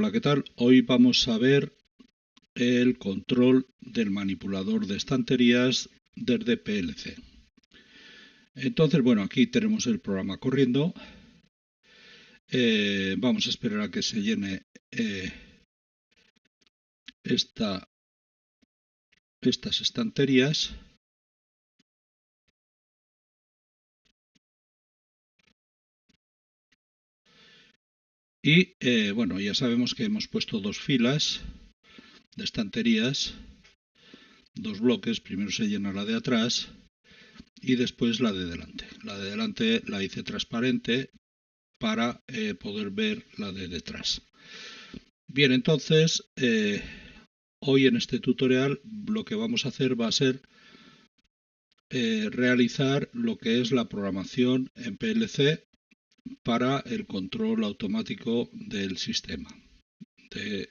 Hola, ¿qué tal? Hoy vamos a ver el control del manipulador de estanterías desde PLC. Entonces, bueno, aquí tenemos el programa corriendo. Vamos a esperar a que se llene estas estanterías. Y bueno, ya sabemos que hemos puesto dos filas de estanterías, dos bloques. Primero se llena la de atrás y después la de delante. La de delante la hice transparente para poder ver la de detrás. Bien, entonces hoy en este tutorial lo que vamos a hacer va a ser realizar lo que es la programación en PLC para el control automático del sistema, de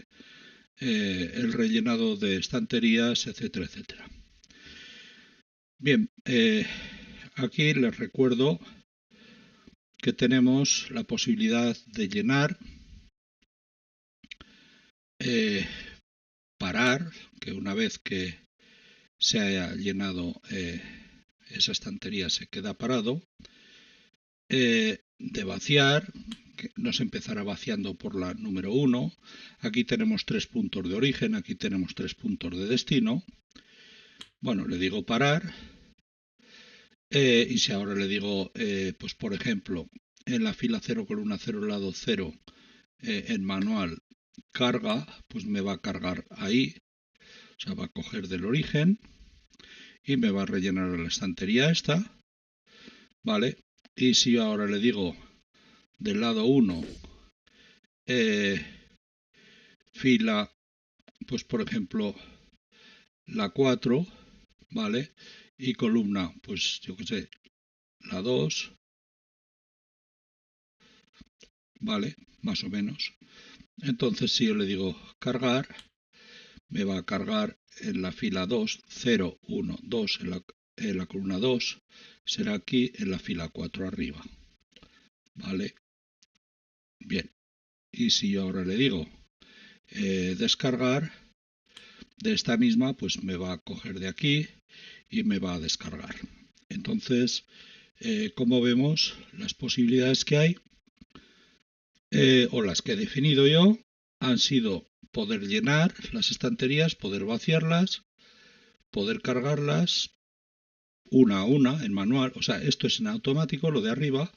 el rellenado de estanterías, etcétera, etcétera. Bien, aquí les recuerdo que tenemos la posibilidad de llenar, parar, que una vez que se haya llenado esa estantería se queda parado, de vaciar, que nos empezará vaciando por la número 1. Aquí tenemos 3 puntos de origen, aquí tenemos 3 puntos de destino. Bueno, le digo parar. Y si ahora le digo, pues por ejemplo, en la fila 0, columna 0, lado 0, en manual, carga, pues me va a cargar ahí. O sea, va a coger del origen y me va a rellenar la estantería esta. ¿Vale? Y si ahora le digo del lado 1, fila, pues por ejemplo, la 4, ¿vale? Y columna, pues yo que sé, la 2, ¿vale? Más o menos. Entonces, si yo le digo cargar, me va a cargar en la fila 2, 0, 1, 2, en la columna 2, será aquí en la fila 4 arriba. ¿Vale? Bien. Y si yo ahora le digo descargar, de esta misma, pues me va a coger de aquí y me va a descargar. Entonces, como vemos, las posibilidades que hay, o las que he definido yo, han sido poder llenar las estanterías, poder vaciarlas, poder cargarlas una a una en manual. O sea, esto es en automático, lo de arriba,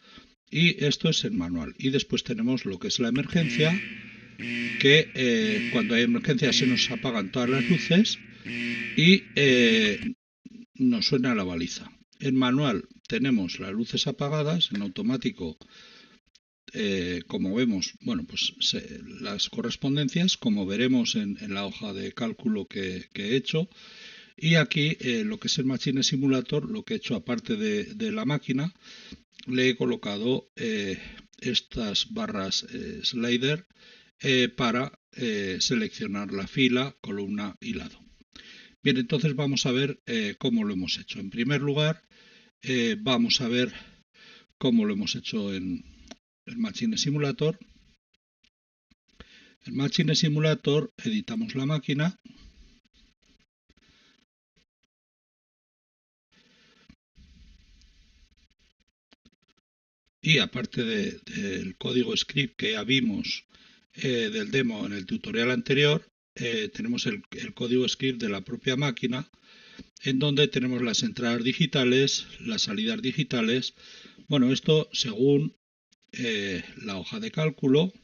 y esto es en manual. Y después tenemos lo que es la emergencia, que cuando hay emergencia se nos apagan todas las luces y nos suena la baliza. En manual tenemos las luces apagadas, en automático, como vemos, bueno, pues las correspondencias, como veremos en la hoja de cálculo que he hecho. Y aquí lo que es el Machine Simulator, lo que he hecho aparte de la máquina, le he colocado estas barras slider para seleccionar la fila, columna y lado. Bien, entonces vamos a ver cómo lo hemos hecho. En primer lugar, vamos a ver cómo lo hemos hecho en el Machine Simulator. El Machine Simulator, editamos la máquina. Y aparte del código script que ya vimos del demo en el tutorial anterior, tenemos el código script de la propia máquina, en donde tenemos las entradas digitales, las salidas digitales. Bueno, esto según la hoja de cálculo,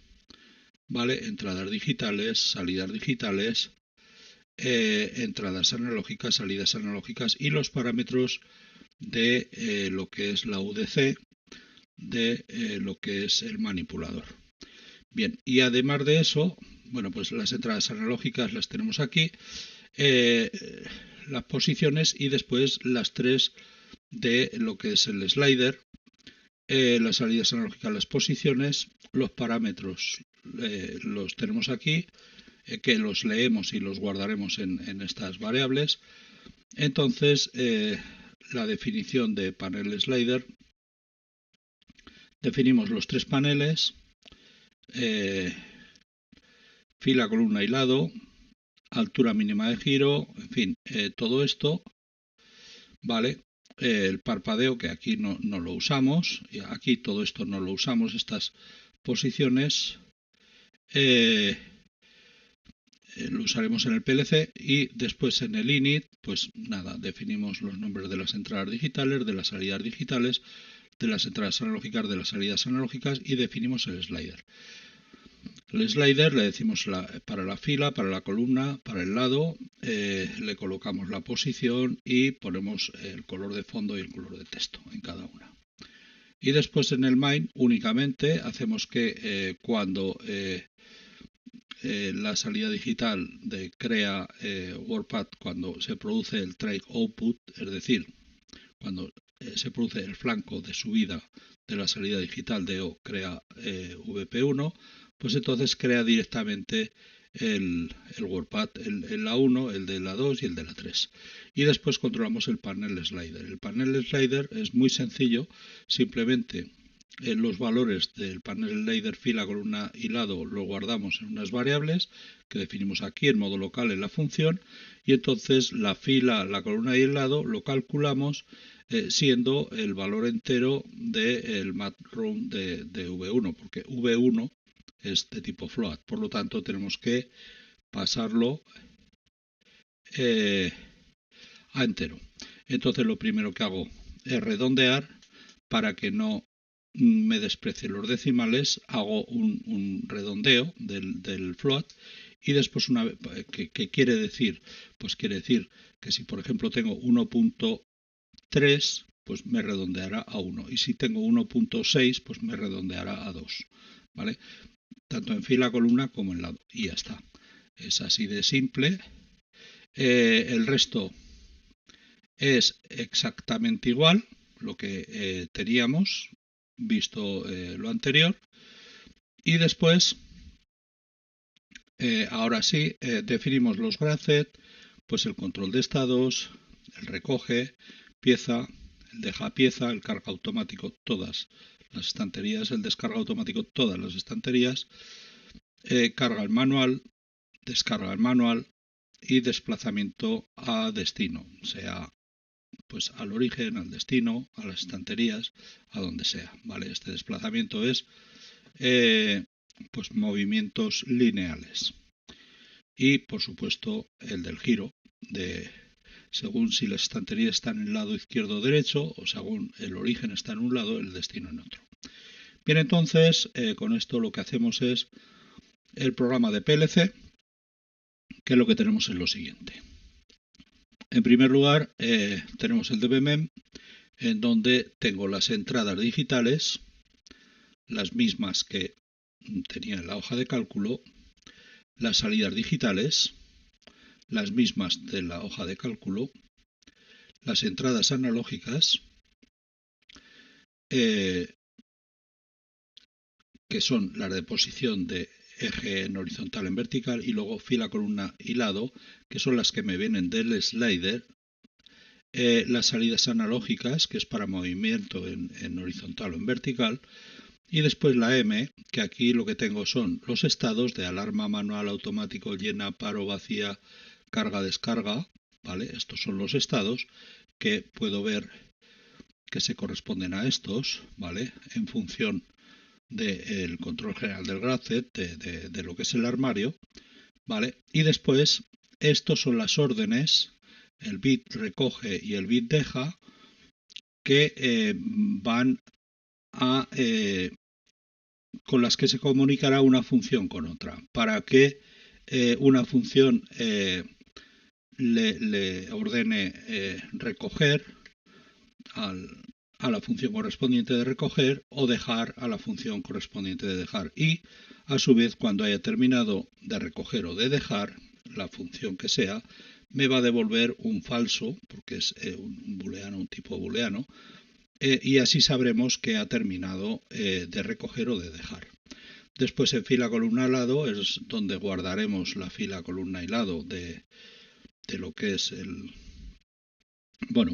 ¿vale? Entradas digitales, salidas digitales, entradas analógicas, salidas analógicas y los parámetros de lo que es la UDC, de lo que es el manipulador. Bien, y además de eso, bueno, pues las entradas analógicas las tenemos aquí, las posiciones y después las tres de lo que es el slider, las salidas analógicas, las posiciones, los parámetros los tenemos aquí, que los leemos y los guardaremos en estas variables. Entonces, la definición de panel slider, definimos los tres paneles, fila, columna y lado, altura mínima de giro, en fin, todo esto, ¿vale? El parpadeo, que aquí no lo usamos, y aquí todo esto no lo usamos, estas posiciones lo usaremos en el PLC, y después en el init, pues nada, definimos los nombres de las entradas digitales, de las salidas digitales, de las entradas analógicas, de las salidas analógicas, y definimos el slider. El slider le decimos para la fila, para la columna, para el lado, le colocamos la posición y ponemos el color de fondo y el color de texto en cada una. Y después en el main únicamente hacemos que cuando la salida digital de crea WordPad, cuando se produce el track output, es decir, cuando se produce el flanco de subida de la salida digital de O crea VP1, pues entonces crea directamente el WordPad, el A1, el de la 2 y el de la 3. Y después controlamos el panel slider. El panel slider es muy sencillo, simplemente los valores del panel slider fila, columna y lado lo guardamos en unas variables que definimos aquí en modo local en la función, y entonces la fila, la columna y el lado lo calculamos siendo el valor entero del matroom de V1, porque V1 es de tipo float, por lo tanto tenemos que pasarlo a entero. Entonces lo primero que hago es redondear para que no me desprecie los decimales, hago un redondeo del float, y después ¿qué quiere decir? Pues quiere decir que si por ejemplo tengo 1.3, pues me redondeará a 1, y si tengo 1.6, pues me redondeará a 2, ¿vale? Tanto en fila, columna como en lado, y ya está. Es así de simple. El resto es exactamente igual, lo que teníamos visto lo anterior, y después ahora sí definimos los graphed, pues el control de estados, el recoge pieza, el deja pieza, el carga automático todas las estanterías, el descarga automático todas las estanterías, carga el manual, descarga el manual y desplazamiento a destino, sea pues al origen, al destino, a las estanterías, a donde sea, ¿vale? Este desplazamiento es pues movimientos lineales, y por supuesto el del giro, según si las estanterías están en el lado izquierdo o derecho, o según el origen está en un lado, el destino en otro. Bien, entonces con esto lo que hacemos es el programa de PLC, que lo que tenemos es lo siguiente. En primer lugar tenemos el DBMEM, en donde tengo las entradas digitales, las mismas que tenía en la hoja de cálculo, las salidas digitales, las mismas de la hoja de cálculo, las entradas analógicas, que son las de posición de eje en horizontal en vertical, y luego fila, columna y lado, que son las que me vienen del slider, las salidas analógicas, que es para movimiento en horizontal o en vertical, y después la M, que aquí lo que tengo son los estados de alarma, manual, automático, llena, paro, vacía, carga, descarga, ¿vale? Estos son los estados que puedo ver que se corresponden a estos, ¿vale? En función del control general del graphed, de lo que es el armario, ¿vale? Y después estos son las órdenes, el bit recoge y el bit deja, que van a con las que se comunicará una función con otra, para que una función le ordene recoger a la función correspondiente de recoger, o dejar a la función correspondiente de dejar, y a su vez cuando haya terminado de recoger o de dejar, la función que sea me va a devolver un falso, porque es un booleano, un tipo booleano, y así sabremos que ha terminado de recoger o de dejar. Después en fila, columna, lado es donde guardaremos la fila, columna y lado de lo que es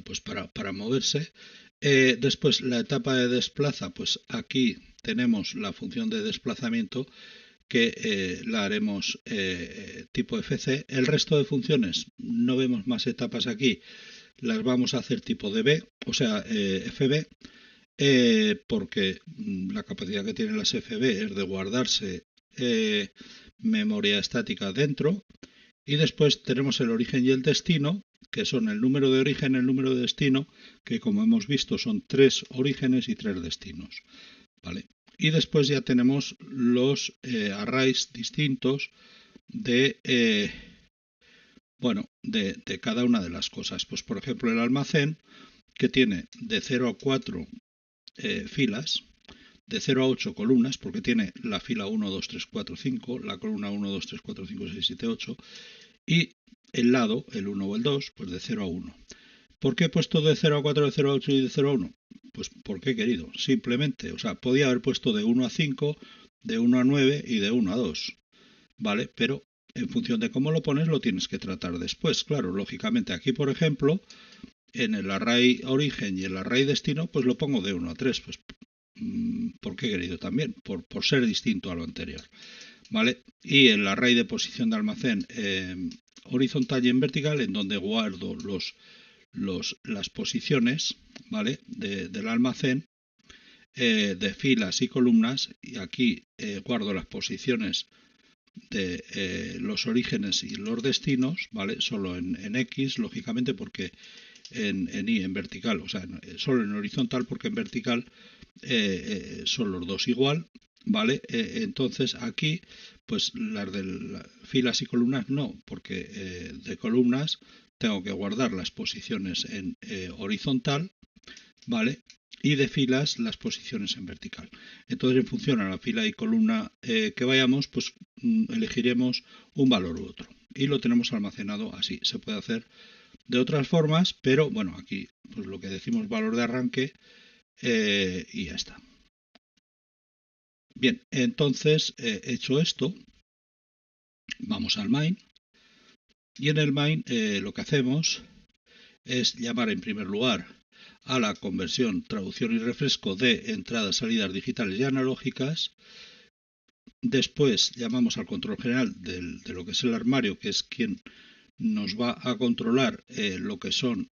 pues para moverse. Después la etapa de desplaza, pues aquí tenemos la función de desplazamiento, que la haremos tipo FC. El resto de funciones, no vemos más etapas aquí, las vamos a hacer tipo DB, o sea, FB, porque la capacidad que tienen las FB es de guardarse memoria estática dentro. Y después tenemos el origen y el destino, que son el número de origen y el número de destino, que como hemos visto son 3 orígenes y 3 destinos. ¿Vale? Y después ya tenemos los arrays distintos de, de cada una de las cosas. Pues por ejemplo el almacén, que tiene de 0 a 4 filas, de 0 a 8 columnas, porque tiene la fila 1, 2, 3, 4, 5, la columna 1, 2, 3, 4, 5, 6, 7, 8, y el lado, el 1 o el 2, pues de 0 a 1. ¿Por qué he puesto de 0 a 4, de 0 a 8 y de 0 a 1? Pues porque he querido, simplemente. O sea, podía haber puesto de 1 a 5, de 1 a 9 y de 1 a 2. ¿Vale? Pero en función de cómo lo pones, lo tienes que tratar después. Claro, lógicamente aquí, por ejemplo, en el array origen y el array destino, pues lo pongo de 1 a 3. Pues porque he querido también, por ser distinto a lo anterior. ¿Vale? Y el array de posición de almacén horizontal y en vertical, en donde guardo las posiciones, ¿vale? Del almacén, de filas y columnas, y aquí guardo las posiciones de los orígenes y los destinos, ¿vale? Solo en X, lógicamente, porque en Y, en vertical, o sea, solo en horizontal, porque en vertical son los dos igual, ¿vale? Entonces aquí, pues las de filas y columnas no, porque de columnas tengo que guardar las posiciones en horizontal, ¿vale? Y de filas las posiciones en vertical. Entonces, en función a la fila y columna que vayamos, pues elegiremos un valor u otro. Y lo tenemos almacenado así. Se puede hacer de otras formas, pero bueno, aquí pues lo que decimos valor de arranque y ya está. Bien, entonces hecho esto, vamos al main. Y en el main lo que hacemos es llamar en primer lugar a la conversión, traducción y refresco de entradas, salidas digitales y analógicas. Después llamamos al control general de lo que es el armario, que es quien nos va a controlar lo que son,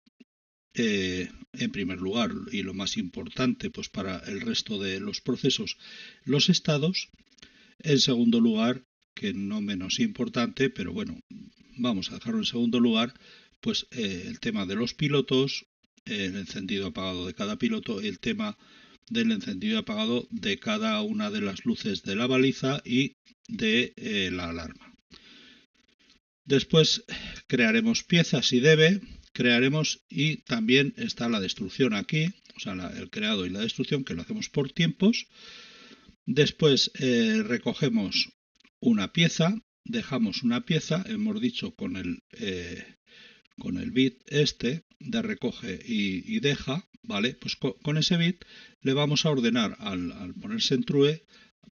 en primer lugar, y lo más importante, pues para el resto de los procesos, los estados. En segundo lugar, que no menos importante, pero bueno, vamos a dejarlo en segundo lugar, pues el tema de los pilotos, el encendido apagado de cada piloto, el tema del encendido y apagado de cada una de las luces de la baliza y de la alarma. Después crearemos piezas y debe, crearemos, y también está la destrucción aquí, o sea, el creado y la destrucción, que lo hacemos por tiempos. Después recogemos una pieza, dejamos una pieza, hemos dicho con el bit este de recoge y deja, ¿vale? Pues con ese bit le vamos a ordenar al ponerse en true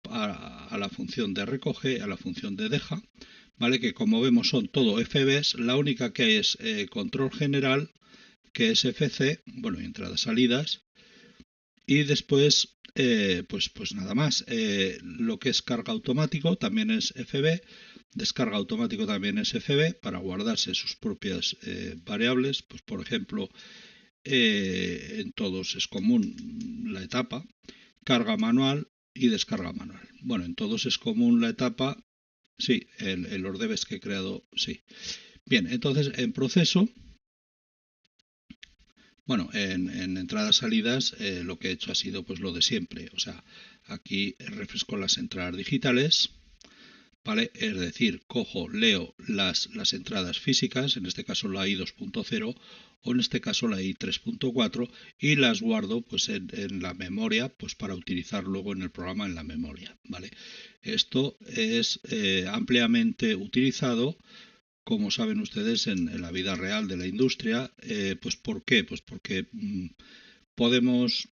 a la función de recoge, a la función de deja, ¿vale? Que como vemos son todo FBs, la única que hay es control general, que es FC, bueno, y entradas salidas, y después pues nada más. Lo que es carga automático también es FB, descarga automático también es FB, para guardarse sus propias variables. Pues por ejemplo, en todos es común la etapa, carga manual y descarga manual. Bueno, en todos es común la etapa, sí, los debes que he creado, sí. Bien, entonces en proceso, bueno, en entradas salidas lo que he hecho ha sido pues lo de siempre. O sea, aquí refresco las entradas digitales, ¿vale? Es decir, cojo, leo las entradas físicas, en este caso la I 2.0 o en este caso la I 3.4, y las guardo pues en la memoria, pues para utilizar luego en el programa en la memoria, ¿vale? Esto es ampliamente utilizado, como saben ustedes, en la vida real de la industria. Pues ¿por qué? Pues porque podemos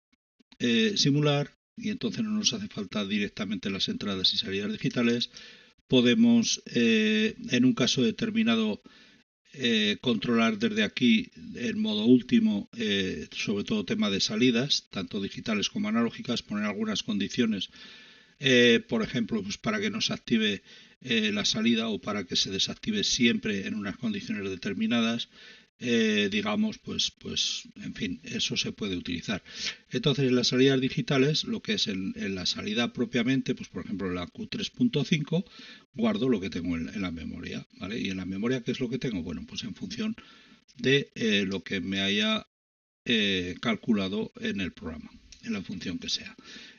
simular, y entonces no nos hace falta directamente las entradas y salidas digitales. Podemos, en un caso determinado, controlar desde aquí en modo último, sobre todo tema de salidas, tanto digitales como analógicas, poner algunas condiciones Por ejemplo, pues para que no se active la salida o para que se desactive siempre en unas condiciones determinadas. Digamos, en fin, eso se puede utilizar. Entonces, en las salidas digitales, lo que es en la salida propiamente, pues por ejemplo, en la Q3.5, guardo lo que tengo en la memoria, ¿vale? Y en la memoria, ¿qué es lo que tengo? Bueno, pues en función de lo que me haya calculado en el programa, en la función que sea.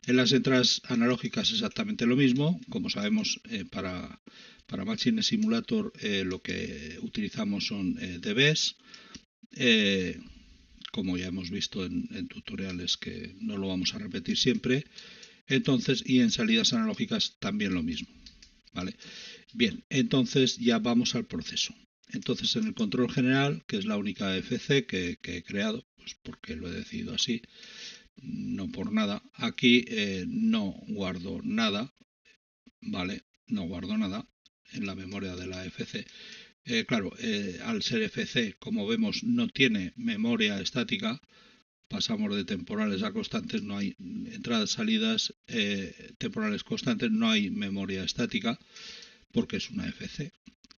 En las entradas analógicas exactamente lo mismo. Como sabemos, para Machine Simulator lo que utilizamos son dBs, como ya hemos visto en tutoriales que no lo vamos a repetir siempre. Entonces, y en salidas analógicas también lo mismo. ¿Vale? Bien, entonces ya vamos al proceso. Entonces, en el control general, que es la única FC que he creado, pues porque lo he decidido así, no por nada, aquí no guardo nada, ¿vale? No guardo nada en la memoria de la FC. Claro, al ser FC, como vemos, no tiene memoria estática. Pasamos de temporales a constantes, no hay entradas, salidas, temporales constantes, no hay memoria estática, porque es una FC,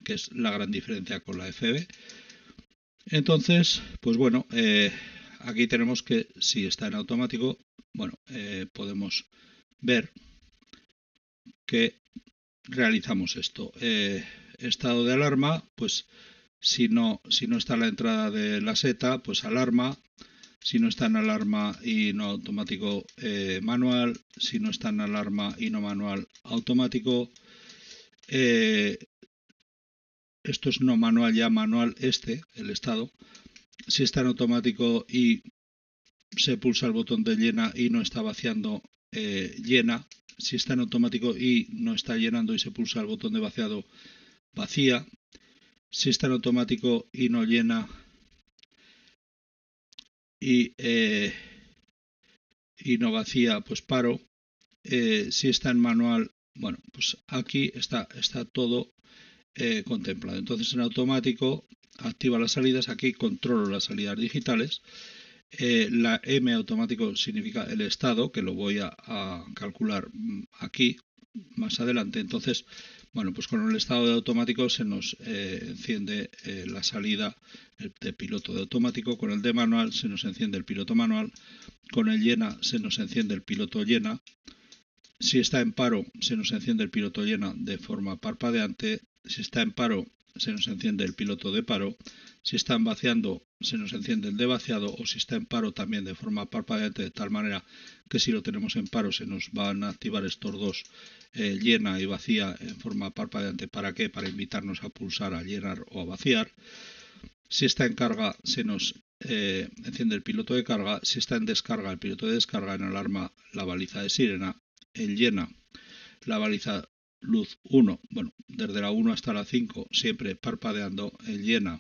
que es la gran diferencia con la FB. Entonces, pues bueno, aquí tenemos que si está en automático, bueno, podemos ver que realizamos esto. Estado de alarma, pues si no está la entrada de la seta, pues alarma. Si no está en alarma y no automático, manual. Si no está en alarma y no manual, automático. Esto es no manual, ya manual el estado. Si está en automático y se pulsa el botón de llena y no está vaciando, llena. Si está en automático y no está llenando y se pulsa el botón de vaciado, vacía. Si está en automático y no llena y no vacía, pues paro. Si está en manual, bueno, pues aquí está todo contemplado. Entonces, en automático activa las salidas. Aquí controlo las salidas digitales. La M automático significa el estado, que lo voy a calcular aquí más adelante. Entonces, bueno, pues con el estado de automático se nos enciende la salida de piloto de automático. Con el de manual se nos enciende el piloto manual. Con el llena se nos enciende el piloto llena. Si está en paro, se nos enciende el piloto llena de forma parpadeante. Si está en paro, se nos enciende el piloto de paro. Si están vaciando, se nos enciende el de vaciado. O si está en paro también de forma parpadeante, de tal manera que si lo tenemos en paro se nos van a activar estos dos, llena y vacía en forma parpadeante. ¿Para qué? Para invitarnos a pulsar a llenar o a vaciar. Si está en carga, se nos enciende el piloto de carga. Si está en descarga, el piloto de descarga. En alarma, la baliza de sirena. En llena, la baliza luz 1, bueno, desde la 1 hasta la 5, siempre parpadeando. En llena,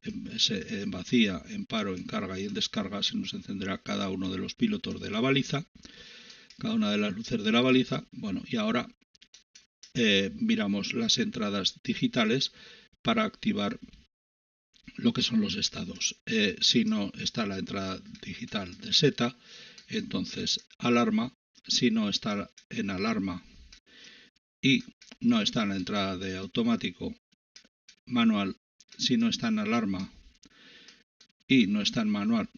en vacía, en paro, en carga y en descarga, se nos encenderá cada uno de los pilotos de la baliza, cada una de las luces de la baliza. Bueno, y ahora miramos las entradas digitales para activar lo que son los estados. Si no está la entrada digital de seta, entonces alarma. Si no está en alarma y no está en la entrada de automático, manual. Si no está en alarma y no está en manual,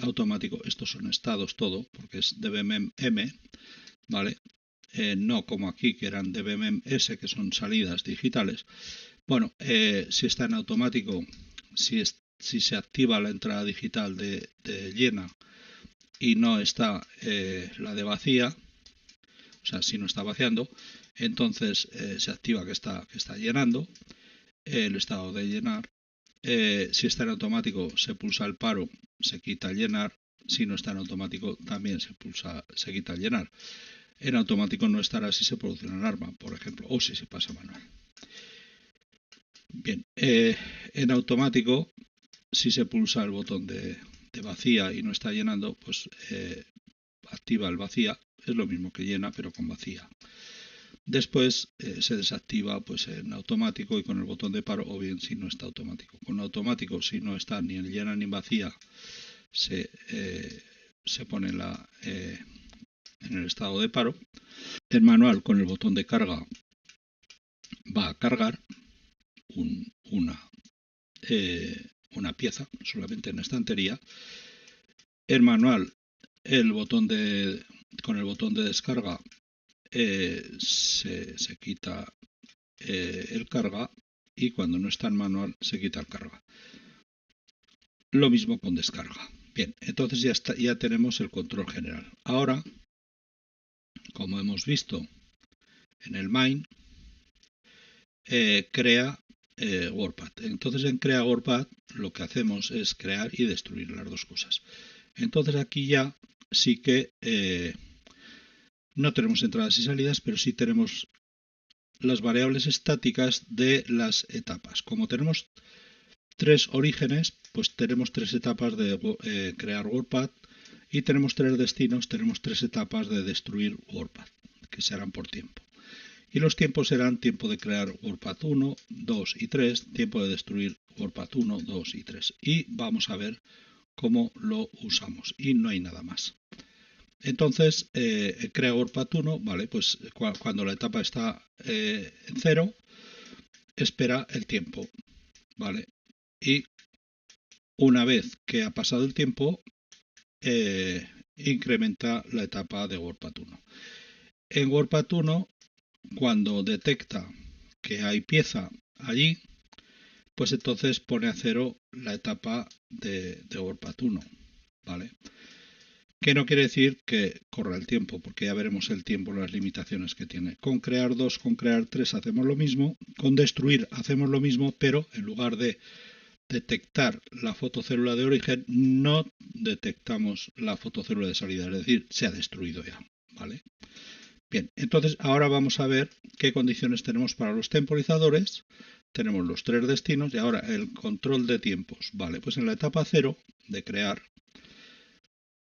automático. Estos son estados todo, porque es dBm M, ¿vale? No como aquí, que eran dBm S, que son salidas digitales. Bueno, si está en automático, si se activa la entrada digital de llena y no está la de vacía, o sea, si no está vaciando, entonces se activa que está llenando, el estado de llenar. Si está en automático, se pulsa el paro, se quita el llenar. Si no está en automático, también se quita el llenar. En automático no estará si se produce una alarma, por ejemplo, o si se pasa manual. Bien, en automático, si se pulsa el botón de vacía y no está llenando, pues activa el vacía. Es lo mismo que llena, pero con vacía. Después se desactiva pues en automático y con el botón de paro, o bien si no está automático. Con automático, si no está ni en llena ni vacía, se pone en el estado de paro. El manual con el botón de carga va a cargar una pieza solamente en estantería. El manual, con el botón de descarga se quita el carga, y cuando no está en manual se quita el carga. Lo mismo con descarga. Bien, entonces ya tenemos el control general. Ahora, como hemos visto en el main, crea WordPad. Entonces en crea WordPad lo que hacemos es crear y destruir las dos cosas. Entonces aquí ya sí que no tenemos entradas y salidas, pero sí tenemos las variables estáticas de las etapas. Como tenemos 3 orígenes, pues tenemos 3 etapas de crear WordPad, y tenemos 3 destinos, tenemos 3 etapas de destruir WordPad, que serán por tiempo. Y los tiempos serán tiempo de crear WordPad 1, 2 y 3, tiempo de destruir WordPad 1, 2 y 3. Y vamos a ver cómo lo usamos. Y no hay nada más. Entonces, crea WordPad 1, vale, pues cuando la etapa está en 0, espera el tiempo, vale. Y una vez que ha pasado el tiempo, incrementa la etapa de WordPad 1. En WordPad 1, cuando detecta que hay pieza allí, pues entonces pone a 0 la etapa de WordPad 1, ¿vale? Que no quiere decir que corra el tiempo, porque ya veremos el tiempo, las limitaciones que tiene. Con crear 2, con crear 3 hacemos lo mismo, con destruir hacemos lo mismo, pero en lugar de detectar la fotocélula de origen, no detectamos la fotocélula de salida, es decir, se ha destruido ya, ¿vale? Bien, entonces ahora vamos a ver qué condiciones tenemos para los temporizadores. Tenemos los 3 destinos y ahora el control de tiempos. Vale, pues en la etapa 0 de crear,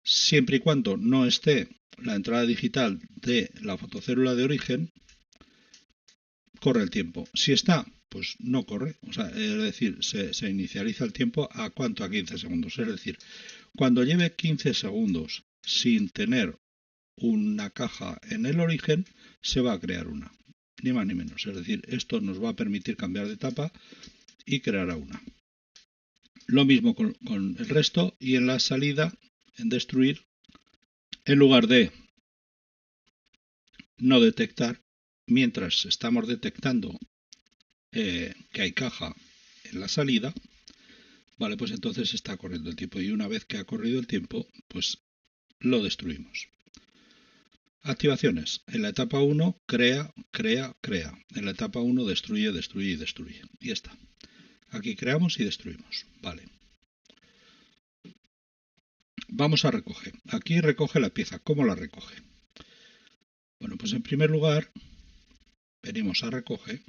siempre y cuando no esté la entrada digital de la fotocélula de origen, corre el tiempo. Si está, pues no corre. O sea, es decir, se inicializa el tiempo a ¿cuánto? A 15 segundos. Es decir, cuando lleve 15 segundos sin tener una caja en el origen, se va a crear una, ni más ni menos. Es decir, esto nos va a permitir cambiar de etapa y crear una. Lo mismo con el resto, y en la salida, en destruir, en lugar de no detectar, mientras estamos detectando que hay caja en la salida, vale, pues entonces está corriendo el tiempo, y una vez que ha corrido el tiempo, pues lo destruimos. Activaciones. En la etapa 1, crea. En la etapa 1, destruye. Y ya está. Aquí creamos y destruimos. Vale. Vamos a recoger. Aquí recoge la pieza. ¿Cómo la recoge? Bueno, pues en primer lugar, venimos a recoge.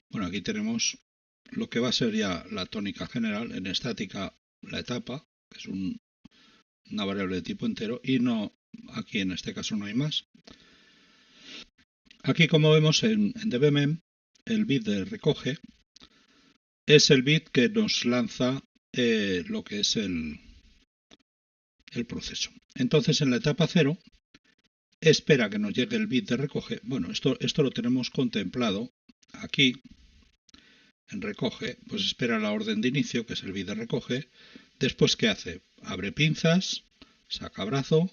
Bueno, aquí tenemos lo que va a ser ya la tónica general. En estática, la etapa, que es una variable de tipo entero, y no, aquí en este caso no hay más. Aquí, como vemos en dbmem, el bit de recoge es el bit que nos lanza lo que es el proceso. Entonces, en la etapa 0, espera que nos llegue el bit de recoge. Bueno, esto lo tenemos contemplado aquí. En recoge, pues espera la orden de inicio, que es el bit de recoge. Después, ¿qué hace? Abre pinzas, saca brazo,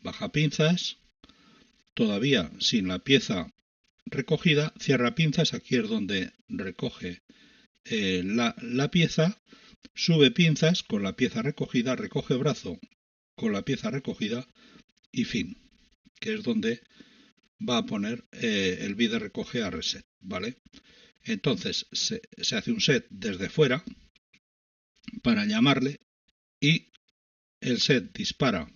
baja pinzas, todavía sin la pieza recogida, cierra pinzas, aquí es donde recoge la pieza, sube pinzas con la pieza recogida, recoge brazo con la pieza recogida, y fin, que es donde va a poner el bit de recoge a reset, ¿vale? Entonces se hace un set desde fuera para llamarle, y el set dispara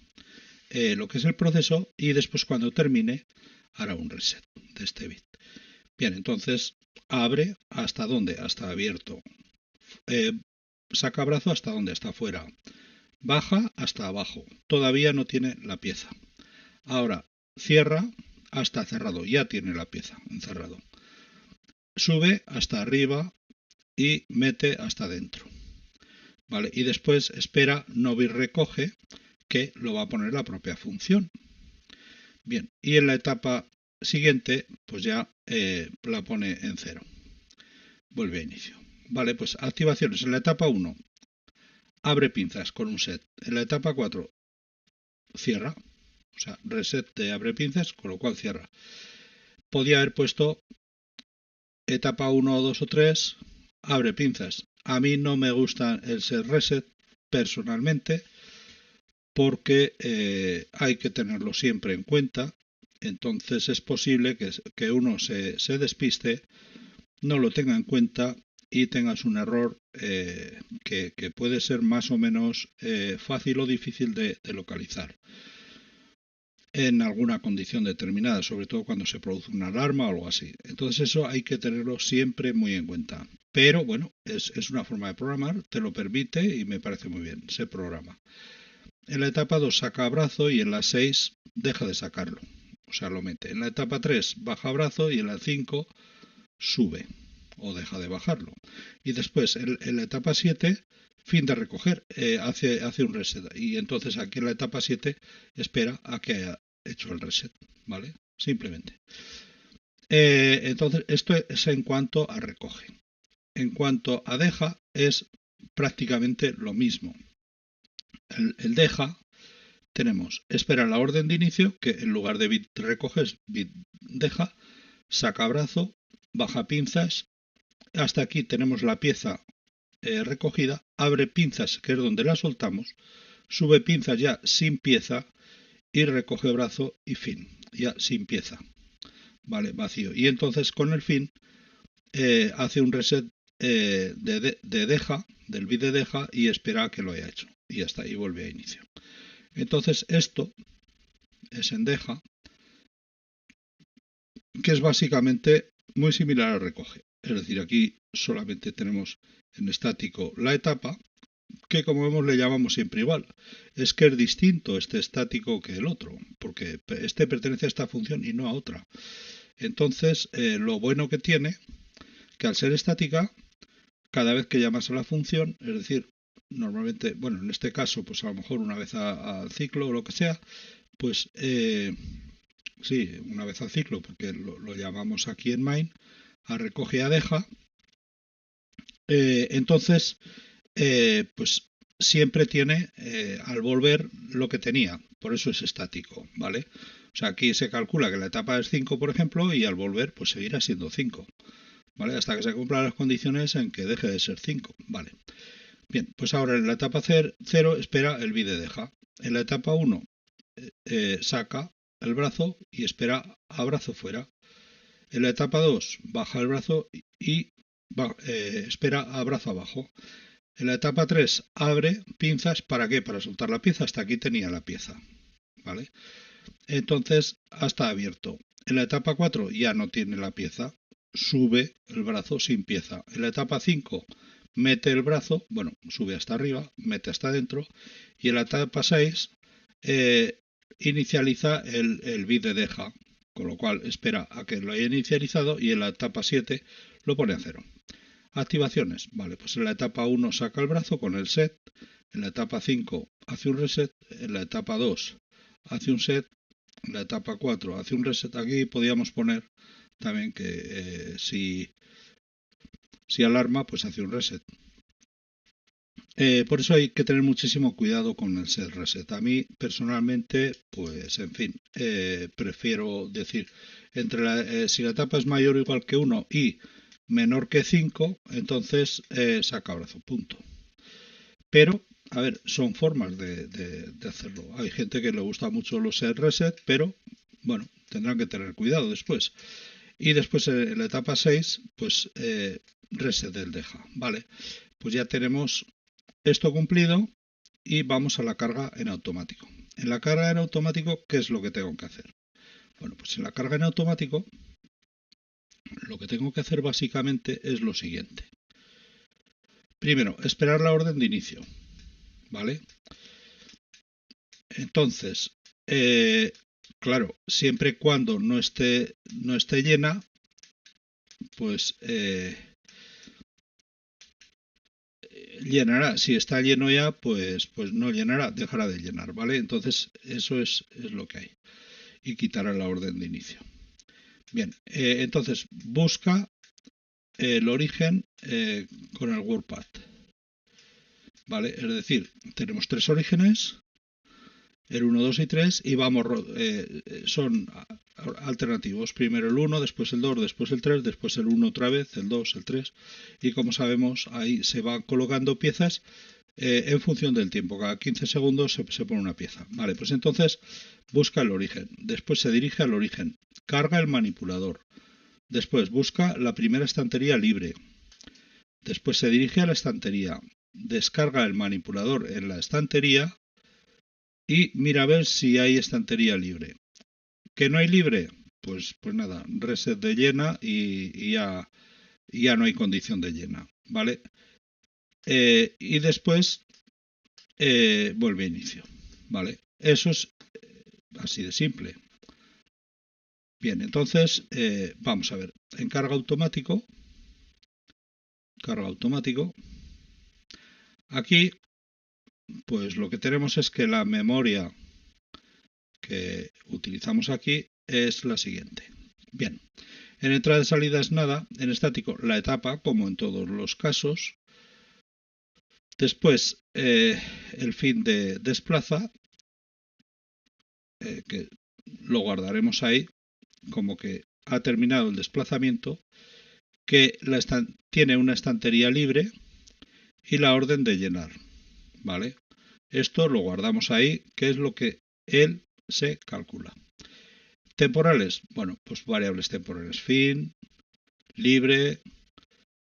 lo que es el proceso, y después, cuando termine, hará un reset de este bit. Bien, entonces abre hasta donde, hasta abierto, saca brazo hasta donde, hasta afuera, baja hasta abajo, todavía no tiene la pieza. Ahora cierra hasta cerrado, ya tiene la pieza encerrado. Sube hasta arriba y mete hasta dentro, ¿vale? Y después espera no bit recoge, que lo va a poner la propia función. y en la etapa siguiente pues ya la pone en 0. Vuelve a inicio. Vale, pues activaciones. En la etapa 1 abre pinzas con un set. En la etapa 4 cierra. O sea, reset de abre pinzas, con lo cual cierra. Podía haber puesto etapa 1, 2 o 3, abre pinzas. A mí no me gusta el set reset personalmente porque hay que tenerlo siempre en cuenta. Entonces es posible que uno se despiste, no lo tenga en cuenta y tengas un error que puede ser más o menos fácil o difícil de localizar en alguna condición determinada, sobre todo cuando se produce una alarma o algo así. Entonces eso hay que tenerlo siempre muy en cuenta. Pero bueno, es una forma de programar, te lo permite y me parece muy bien, se programa. En la etapa 2 saca brazo y en la 6 deja de sacarlo, o sea, lo mete. En la etapa 3 baja brazo y en la 5 sube o deja de bajarlo. Y después en la etapa 7 fin de recoger, hace un reset. Y entonces aquí en la etapa 7 espera a que haya hecho el reset, ¿vale? Simplemente. Entonces esto es en cuanto a recoge. En cuanto a deja es prácticamente lo mismo. El deja tenemos espera la orden de inicio, que en lugar de bit recoge es bit deja, saca brazo, baja pinzas. Hasta aquí tenemos la pieza recogida, abre pinzas, que es donde la soltamos, sube pinzas ya sin pieza y recoge brazo y fin, ya sin pieza, vale, vacío. Y entonces con el fin hace un reset de deja, del bit de deja, y espera a que lo haya hecho. Y ya está, y vuelve a inicio. Entonces esto es en deja, que es básicamente muy similar al recoge. Es decir, aquí solamente tenemos en estático la etapa, que como vemos le llamamos siempre igual. Es que es distinto este estático que el otro, porque este pertenece a esta función y no a otra. Entonces, lo bueno que tiene, que al ser estática, cada vez que llamas a la función, es decir, normalmente, bueno, en este caso, pues a lo mejor una vez al ciclo o lo que sea, pues sí, una vez al ciclo, porque lo llamamos aquí en main, a recoge y a deja. Entonces, pues siempre tiene al volver lo que tenía, por eso es estático, ¿vale? O sea, aquí se calcula que la etapa es 5, por ejemplo, y al volver pues seguirá siendo 5, ¿vale? Hasta que se cumplan las condiciones en que deje de ser 5, ¿vale? Bien, pues ahora en la etapa 0 espera el bit de deja. En la etapa 1 saca el brazo y espera a brazo fuera. En la etapa 2 baja el brazo y espera a brazo abajo. En la etapa 3 abre pinzas, ¿para qué? Para soltar la pieza. Hasta aquí tenía la pieza, ¿vale? Entonces, hasta abierto. En la etapa 4 ya no tiene la pieza, sube el brazo sin pieza. En la etapa 5 mete el brazo, bueno, sube hasta arriba, mete hasta adentro. Y en la etapa 6 inicializa el bit de deja, con lo cual espera a que lo haya inicializado y en la etapa 7 lo pone a 0. Activaciones, vale, pues en la etapa 1 saca el brazo con el set, en la etapa 5 hace un reset, en la etapa 2 hace un set, en la etapa 4 hace un reset. Aquí podríamos poner también que si alarma, pues hace un reset. Por eso hay que tener muchísimo cuidado con el set reset. A mí personalmente, pues en fin, prefiero decir, si la etapa es mayor o igual que 1 y menor que 5, entonces saca brazo, punto. Pero, a ver, son formas de hacerlo. Hay gente que le gusta mucho los set reset, pero bueno, tendrán que tener cuidado después. Y después en la etapa 6, pues reset del deja, ¿vale? Pues ya tenemos esto cumplido y vamos a la carga en automático. En la carga en automático, ¿qué es lo que tengo que hacer? Bueno, pues en la carga en automático lo que tengo que hacer básicamente es lo siguiente. Primero, esperar la orden de inicio, ¿vale? Entonces, claro, siempre y cuando no esté llena, pues llenará. Si está lleno ya, pues no llenará, dejará de llenar, ¿vale? Entonces, eso es lo que hay. y quitará la orden de inicio. Bien, entonces busca el origen con el WordPad. ¿Vale? Es decir, tenemos tres orígenes, el 1, 2 y 3, y vamos, son alternativos. Primero el 1, después el 2, después el 3, después el 1 otra vez, el 2, el 3. Y como sabemos, ahí se van colocando piezas en función del tiempo. Cada 15 segundos se pone una pieza. Vale, pues entonces busca el origen. Después se dirige al origen. Carga el manipulador. Después busca la primera estantería libre. Después se dirige a la estantería. Descarga el manipulador en la estantería y mira a ver si hay estantería libre. ¿Que no hay libre? Pues nada, reset de llena y ya no hay condición de llena, ¿vale? Y después vuelve a inicio, ¿vale? Eso es así de simple. Bien, entonces vamos a ver. En carga automático, aquí pues lo que tenemos es que la memoria que utilizamos aquí es la siguiente. Bien, en entrada y salida es nada, en estático la etapa, como en todos los casos. Después el fin de desplaza, que lo guardaremos ahí como que ha terminado el desplazamiento, que tiene una estantería libre y la orden de llenar, ¿vale? Esto lo guardamos ahí, que es lo que él se calcula. Temporales, bueno, pues variables temporales, fin, libre,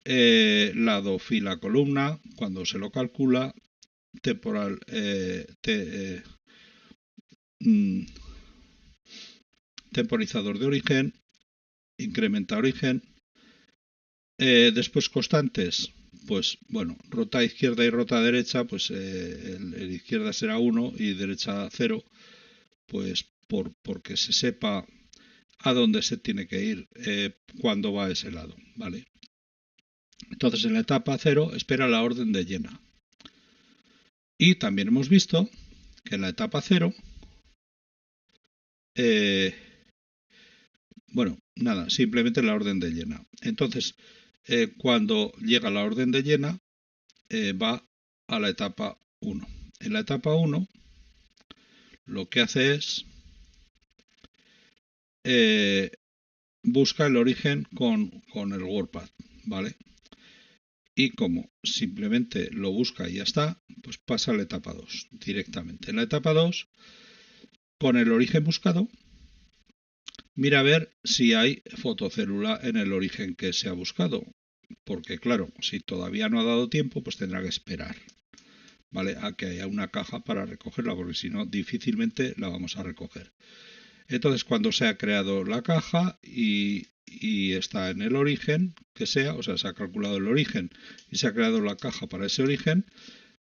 lado, fila, columna, cuando se lo calcula, temporal, temporizador de origen, incrementa origen, después constantes, pues bueno, rota izquierda y rota derecha, pues el izquierda será 1 y derecha 0, pues porque se sepa a dónde se tiene que ir cuando va a ese lado, ¿vale? Entonces en la etapa 0 espera la orden de llena. Y también hemos visto que en la etapa 0, bueno, nada, simplemente la orden de llena. Entonces, cuando llega la orden de llena, va a la etapa 1. En la etapa 1, lo que hace es busca el origen con el WordPad, ¿vale? Y como simplemente lo busca y ya está, pues pasa a la etapa 2 directamente. En la etapa 2, con el origen buscado, mira a ver si hay fotocélula en el origen que se ha buscado. Porque claro, si todavía no ha dado tiempo, pues tendrá que esperar, ¿vale? A que haya una caja para recogerla, porque si no, difícilmente la vamos a recoger. Entonces, cuando se ha creado la caja y está en el origen, que sea, o sea, se ha calculado el origen y se ha creado la caja para ese origen,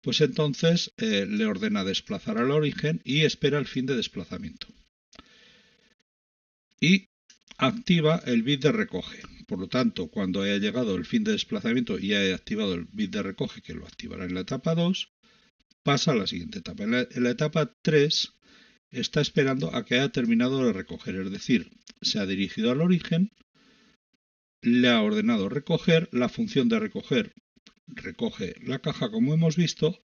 pues entonces le ordena desplazar al origen y espera el fin de desplazamiento. Y activa el bit de recoge. Por lo tanto, cuando haya llegado el fin de desplazamiento y haya activado el bit de recoge, que lo activará en la etapa 2, pasa a la siguiente etapa. En la etapa 3 está esperando a que haya terminado de recoger, es decir, se ha dirigido al origen, le ha ordenado recoger, la función de recoger recoge la caja como hemos visto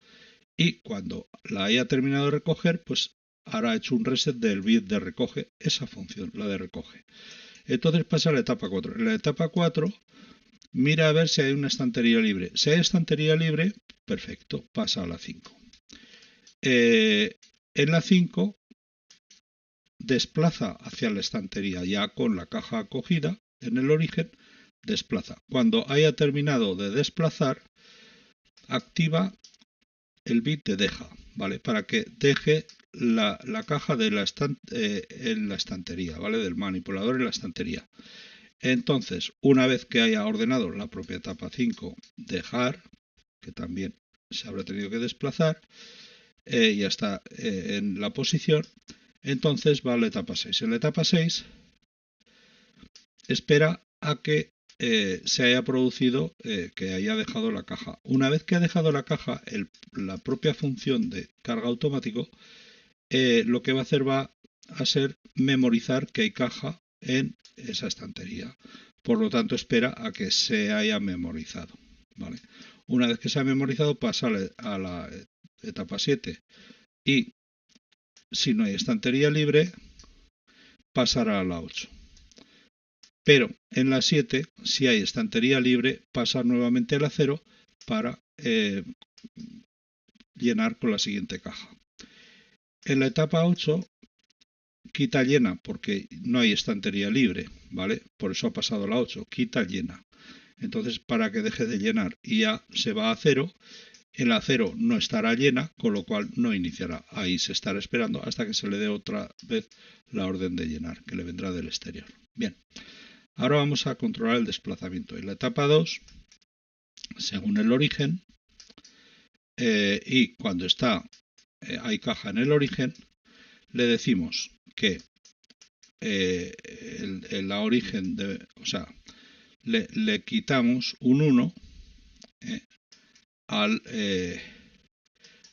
y cuando la haya terminado de recoger, pues habrá hecho un reset del bit de recoge, esa función, la de recoge. Entonces pasa a la etapa 4. En la etapa 4 mira a ver si hay una estantería libre. Si hay estantería libre, perfecto, pasa a la 5. En la 5 desplaza hacia la estantería ya con la caja acogida en el origen, desplaza. Cuando haya terminado de desplazar, activa el bit de deja, ¿vale? Para que deje la caja de en la estantería, ¿vale? Del manipulador en la estantería. Entonces, una vez que haya ordenado la propia etapa 5 dejar, que también se habrá tenido que desplazar, ya está en la posición, entonces va a la etapa 6. En la etapa 6 espera a que se haya producido, que haya dejado la caja. Una vez que ha dejado la caja, la propia función de carga automático, lo que va a hacer va a ser memorizar que hay caja en esa estantería. Por lo tanto, espera a que se haya memorizado. ¿Vale? Una vez que se ha memorizado, pasa a la etapa 7 y si no hay estantería libre, pasará a la 8. Pero en la 7, si hay estantería libre, pasa nuevamente a la 0 para llenar con la siguiente caja. En la etapa 8 quita llena porque no hay estantería libre, ¿vale? Por eso ha pasado a la 8, quita llena. Entonces, para que deje de llenar y ya se va a 0, en la 0 no estará llena, con lo cual no iniciará. Ahí se estará esperando hasta que se le dé otra vez la orden de llenar, que le vendrá del exterior. Bien, ahora vamos a controlar el desplazamiento. En la etapa 2, según el origen, y cuando hay caja en el origen, le decimos que la origen, le quitamos un 1 al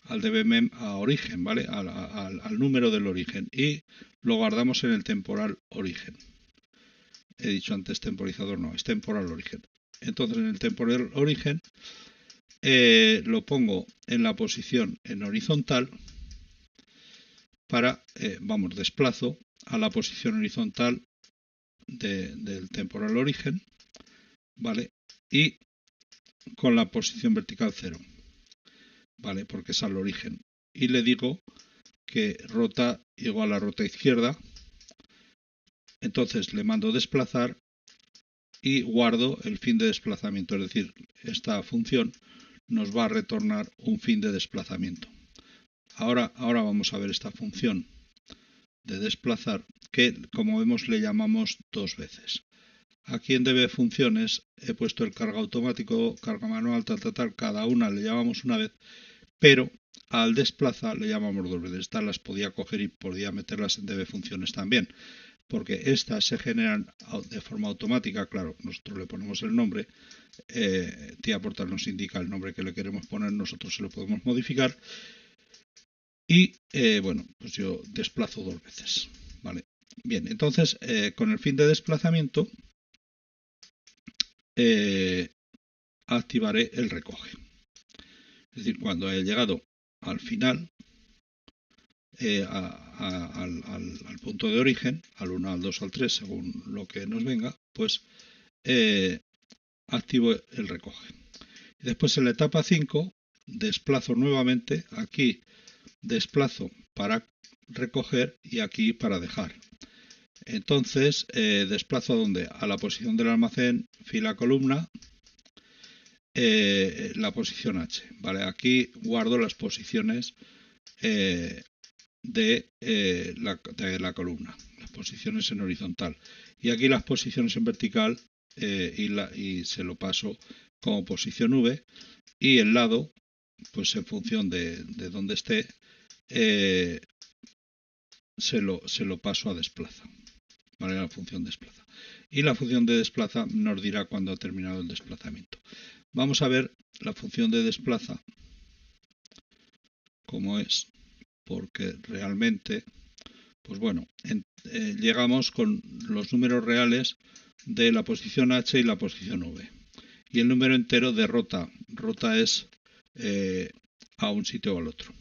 dbmem a origen, ¿vale? Al número del origen y lo guardamos en el temporal origen. He dicho antes temporizador, no, es temporal origen. Entonces en el temporal origen lo pongo en la posición en horizontal para, desplazo a la posición horizontal del temporal origen, ¿vale? Y con la posición vertical 0, ¿vale? Porque es al origen. Y le digo que rota igual a rota izquierda. Entonces le mando desplazar y guardo el fin de desplazamiento. Es decir, esta función nos va a retornar un fin de desplazamiento. Ahora vamos a ver esta función de desplazar que, como vemos, le llamamos dos veces. Aquí en DB funciones he puesto el carga automático, carga manual, tal, cada una le llamamos una vez, pero al desplaza le llamamos dos veces. Estas las podía coger y podía meterlas en DB funciones también, porque estas se generan de forma automática. Claro, nosotros le ponemos el nombre, TIA-Portal nos indica el nombre que le queremos poner, nosotros se lo podemos modificar y pues yo desplazo dos veces, ¿vale? Bien, entonces con el fin de desplazamiento activaré el recoge. Es decir, cuando he llegado al final, al punto de origen, al 1, al 2, al 3, según lo que nos venga, pues activo el recoge. Y después en la etapa 5 desplazo nuevamente, aquí desplazo para recoger y aquí para dejar. Entonces desplazo a donde, a la posición del almacén, fila columna, la posición H, ¿vale? Aquí guardo las posiciones de la columna, las posiciones en horizontal, y aquí las posiciones en vertical, y se lo paso como posición V, y el lado, pues en función de donde esté, se lo paso a desplaza, ¿vale? La función desplaza, y la función de desplaza nos dirá cuando ha terminado el desplazamiento. Vamos a ver la función de desplaza cómo es, porque realmente, pues bueno, llegamos con los números reales de la posición H y la posición V. Y el número entero de rota. Rota es a un sitio o al otro.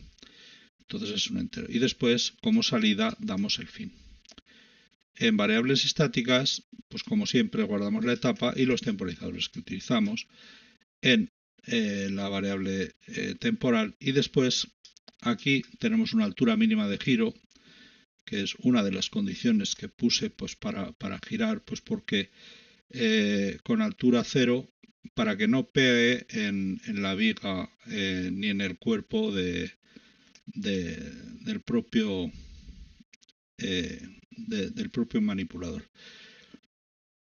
Entonces es un entero. Y después, como salida, damos el fin. En variables estáticas, pues como siempre, guardamos la etapa y los temporizadores que utilizamos en la variable temporal. Y después, aquí tenemos una altura mínima de giro, que es una de las condiciones que puse pues para girar, pues porque con altura 0, para que no pegue en la viga ni en el cuerpo del propio manipulador.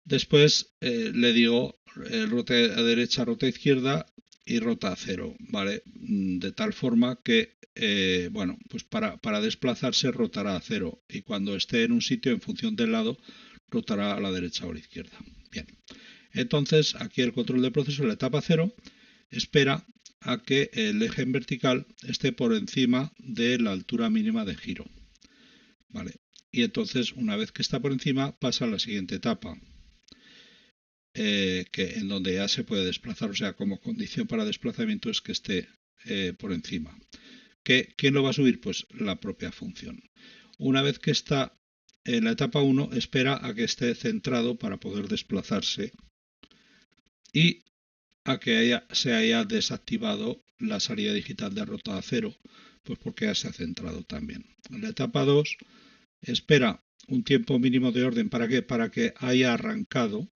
Después le digo rota a derecha, rota a izquierda y rota a 0, ¿vale? De tal forma que pues para desplazarse rotará a 0 y cuando esté en un sitio, en función del lado, rotará a la derecha o a la izquierda. Bien, entonces aquí el control de proceso, la etapa 0, espera a que el eje en vertical esté por encima de la altura mínima de giro, ¿vale? y entonces una vez que está por encima pasa a la siguiente etapa, en donde ya se puede desplazar, o sea, como condición para desplazamiento es que esté por encima. ¿Quién lo va a subir? Pues la propia función. Una vez que está en la etapa 1, espera a que esté centrado para poder desplazarse y a que se haya desactivado la salida digital de rota a 0, pues porque ya se ha centrado también. En la etapa 2 espera un tiempo mínimo de orden, ¿para qué? Para que haya arrancado,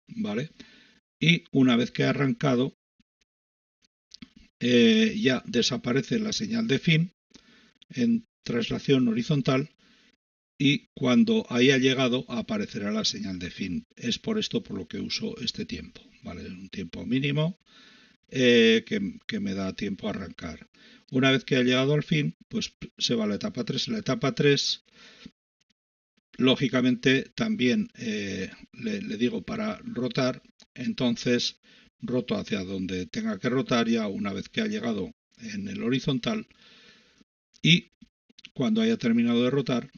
¿vale? Y una vez que ha arrancado, ya desaparece la señal de fin en traslación horizontal y cuando haya llegado aparecerá la señal de fin. Es por esto por lo que uso este tiempo, ¿vale? Es un tiempo mínimo que me da tiempo a arrancar. Una vez que ha llegado al fin, pues se va a la etapa 3. En la etapa 3, lógicamente, también le digo para rotar, entonces roto hacia donde tenga que rotar ya una vez que ha llegado en el horizontal y cuando haya terminado de rotar,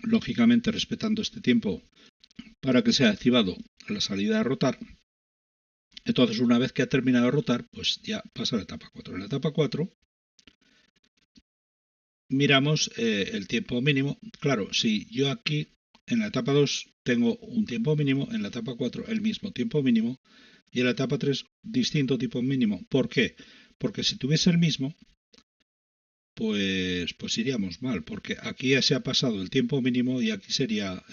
lógicamente respetando este tiempo para que sea activado la salida de rotar, entonces una vez que ha terminado de rotar, pues ya pasa a la etapa 4. En la etapa 4 miramos el tiempo mínimo. Claro, si yo aquí en la etapa 2 tengo un tiempo mínimo, en la etapa 4 el mismo tiempo mínimo y en la etapa 3 distinto tipo mínimo. ¿Por qué? Porque si tuviese el mismo, pues iríamos mal, porque aquí ya se ha pasado el tiempo mínimo y aquí sería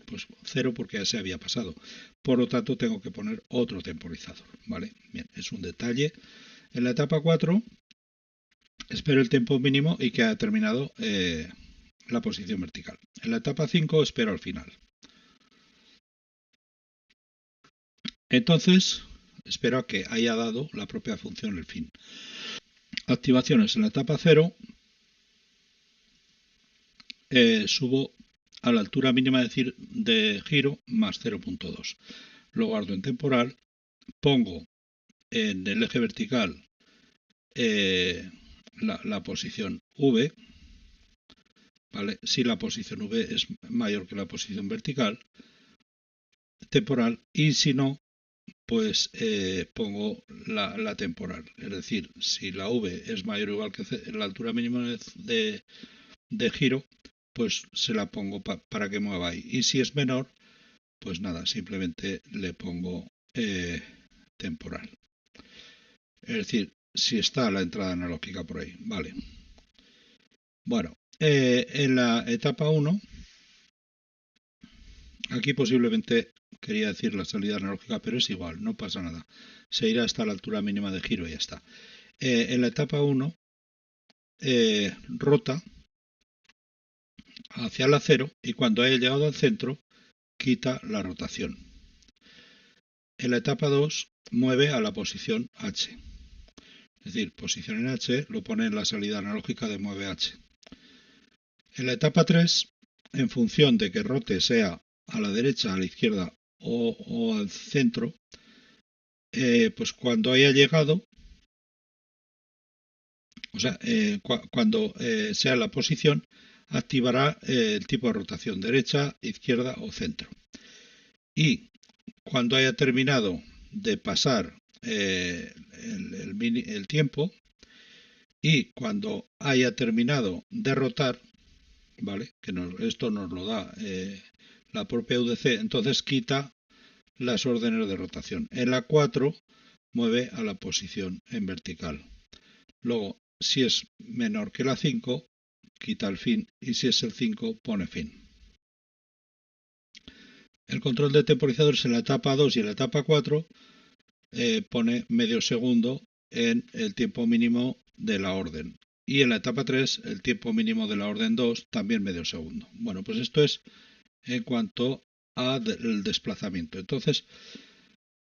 pues 0 porque ya se había pasado. Por lo tanto, tengo que poner otro temporizador, ¿vale? Bien, es un detalle. En la etapa 4 espero el tiempo mínimo y que ha terminado la posición vertical. En la etapa 5 espero al final. Entonces, espero a que haya dado la propia función el fin. Activaciones en la etapa 0. Subo a la altura mínima de giro más 0.2. Lo guardo en temporal. Pongo en el eje vertical la posición V. ¿Vale? Si la posición V es mayor que la posición vertical, temporal, y si no, pues pongo la temporal. Es decir, si la V es mayor o igual que la altura mínima de giro, pues se la pongo para que mueva ahí. Y si es menor, pues nada, simplemente le pongo temporal. Es decir, si está la entrada analógica por ahí. Vale. Bueno, en la etapa 1, aquí posiblemente quería decir la salida analógica, pero es igual, no pasa nada. Se irá hasta la altura mínima de giro y ya está. En la etapa 1, rota hacia la 0 y cuando haya llegado al centro, quita la rotación. En la etapa 2, mueve a la posición H. Es decir, posición en H lo pone en la salida analógica de mueve H. En la etapa 3, en función de que rote sea a la derecha, a la izquierda o al centro, pues cuando haya llegado, o sea, cuando sea la posición, activará el tipo de rotación derecha, izquierda o centro. Y cuando haya terminado de pasar el tiempo y cuando haya terminado de rotar, ¿vale? Que esto nos lo da la propia UDC, entonces quita las órdenes de rotación. En la 4 mueve a la posición en vertical. Luego, si es menor que la 5, quita el fin y si es el 5, pone fin. El control de temporizadores en la etapa 2 y en la etapa 4 pone medio segundo en el tiempo mínimo de la orden. Y en la etapa 3, el tiempo mínimo de la orden 2, también medio segundo. Bueno, pues esto es en cuanto al desplazamiento. Entonces,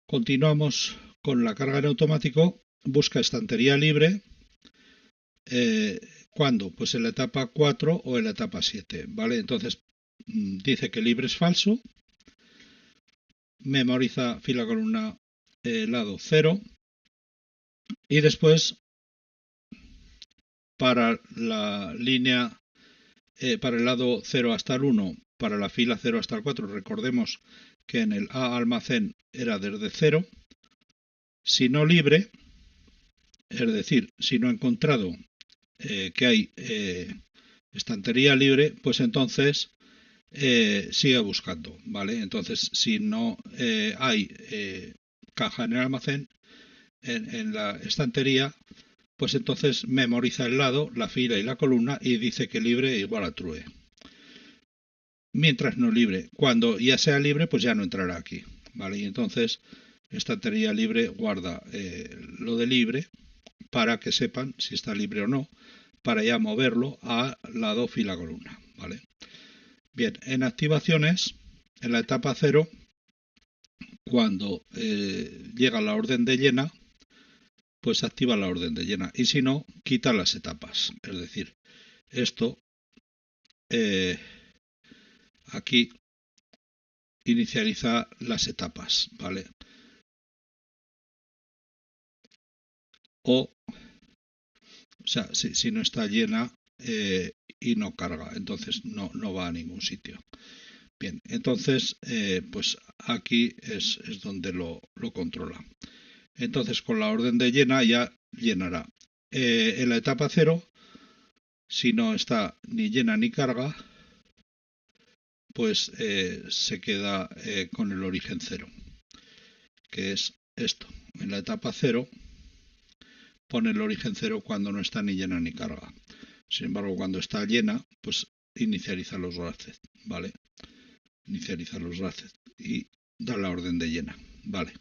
continuamos con la carga en automático. Busca estantería libre. ¿Cuándo? Pues en la etapa 4 o en la etapa 7. ¿Vale? Entonces, dice que libre es falso. Memoriza fila columna lado 0. Y después, para la línea para el lado 0 hasta el 1, para la fila 0 hasta el 4, recordemos que en el A almacén era desde 0. Si no libre, es decir, si no he encontrado que hay estantería libre, pues entonces sigue buscando, ¿vale? Entonces, si no hay caja en el almacén, en la estantería, pues entonces memoriza el lado, la fila y la columna y dice que libre igual a true. Mientras no libre, cuando ya sea libre, pues ya no entrará aquí, ¿vale? Y entonces estantería libre guarda lo de libre para que sepan si está libre o no, para ya moverlo a lado fila columna, ¿vale? Bien, en activaciones, en la etapa 0, cuando llega la orden de llena, pues activa la orden de llena, y si no, quita las etapas. Es decir, esto aquí inicializa las etapas, ¿vale? O sea, si no está llena y no carga, entonces no va a ningún sitio. Bien, entonces, pues aquí es donde lo controla. Entonces, con la orden de llena ya llenará. En la etapa 0, si no está ni llena ni carga, pues se queda con el origen 0, que es esto. En la etapa 0 pone el origen 0 cuando no está ni llena ni carga. Sin embargo, cuando está llena, pues inicializa los brackets, ¿vale? Inicializa los brackets y da la orden de llena, ¿vale?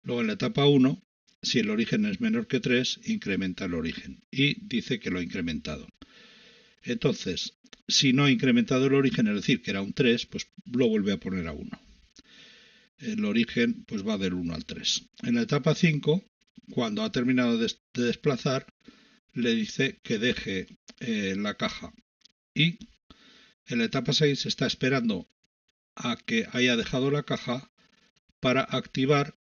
Luego en la etapa 1, si el origen es menor que 3, incrementa el origen y dice que lo ha incrementado. Entonces, si no ha incrementado el origen, es decir, que era un 3, pues lo vuelve a poner a 1. El origen pues va del 1 al 3. En la etapa 5, cuando ha terminado de desplazar, le dice que deje la caja. Y en la etapa 6 está esperando a que haya dejado la caja para activar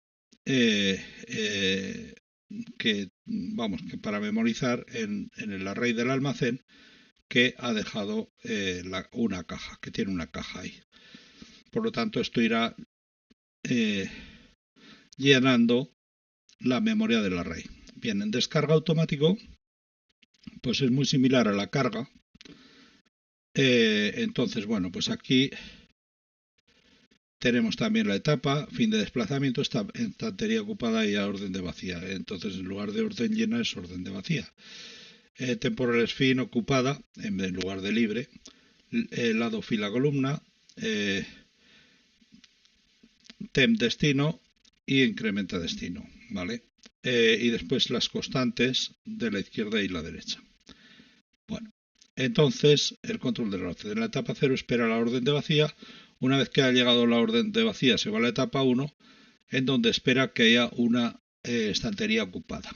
que para memorizar en el array del almacén que ha dejado una caja, que tiene una caja ahí. Por lo tanto, esto irá llenando la memoria del array. Bien, en descarga automático, pues es muy similar a la carga. Entonces, bueno, pues aquí tenemos también la etapa, fin de desplazamiento, estantería ocupada y a orden de vacía. Entonces, en lugar de orden llena es orden de vacía. Temporales fin ocupada en lugar de libre. Lado fila columna. Temp destino y incrementa destino, ¿vale? Y después las constantes de la izquierda y la derecha. Bueno, entonces el control de reloj. En la etapa 0 espera la orden de vacía. Una vez que ha llegado la orden de vacía se va a la etapa 1, en donde espera que haya una estantería ocupada.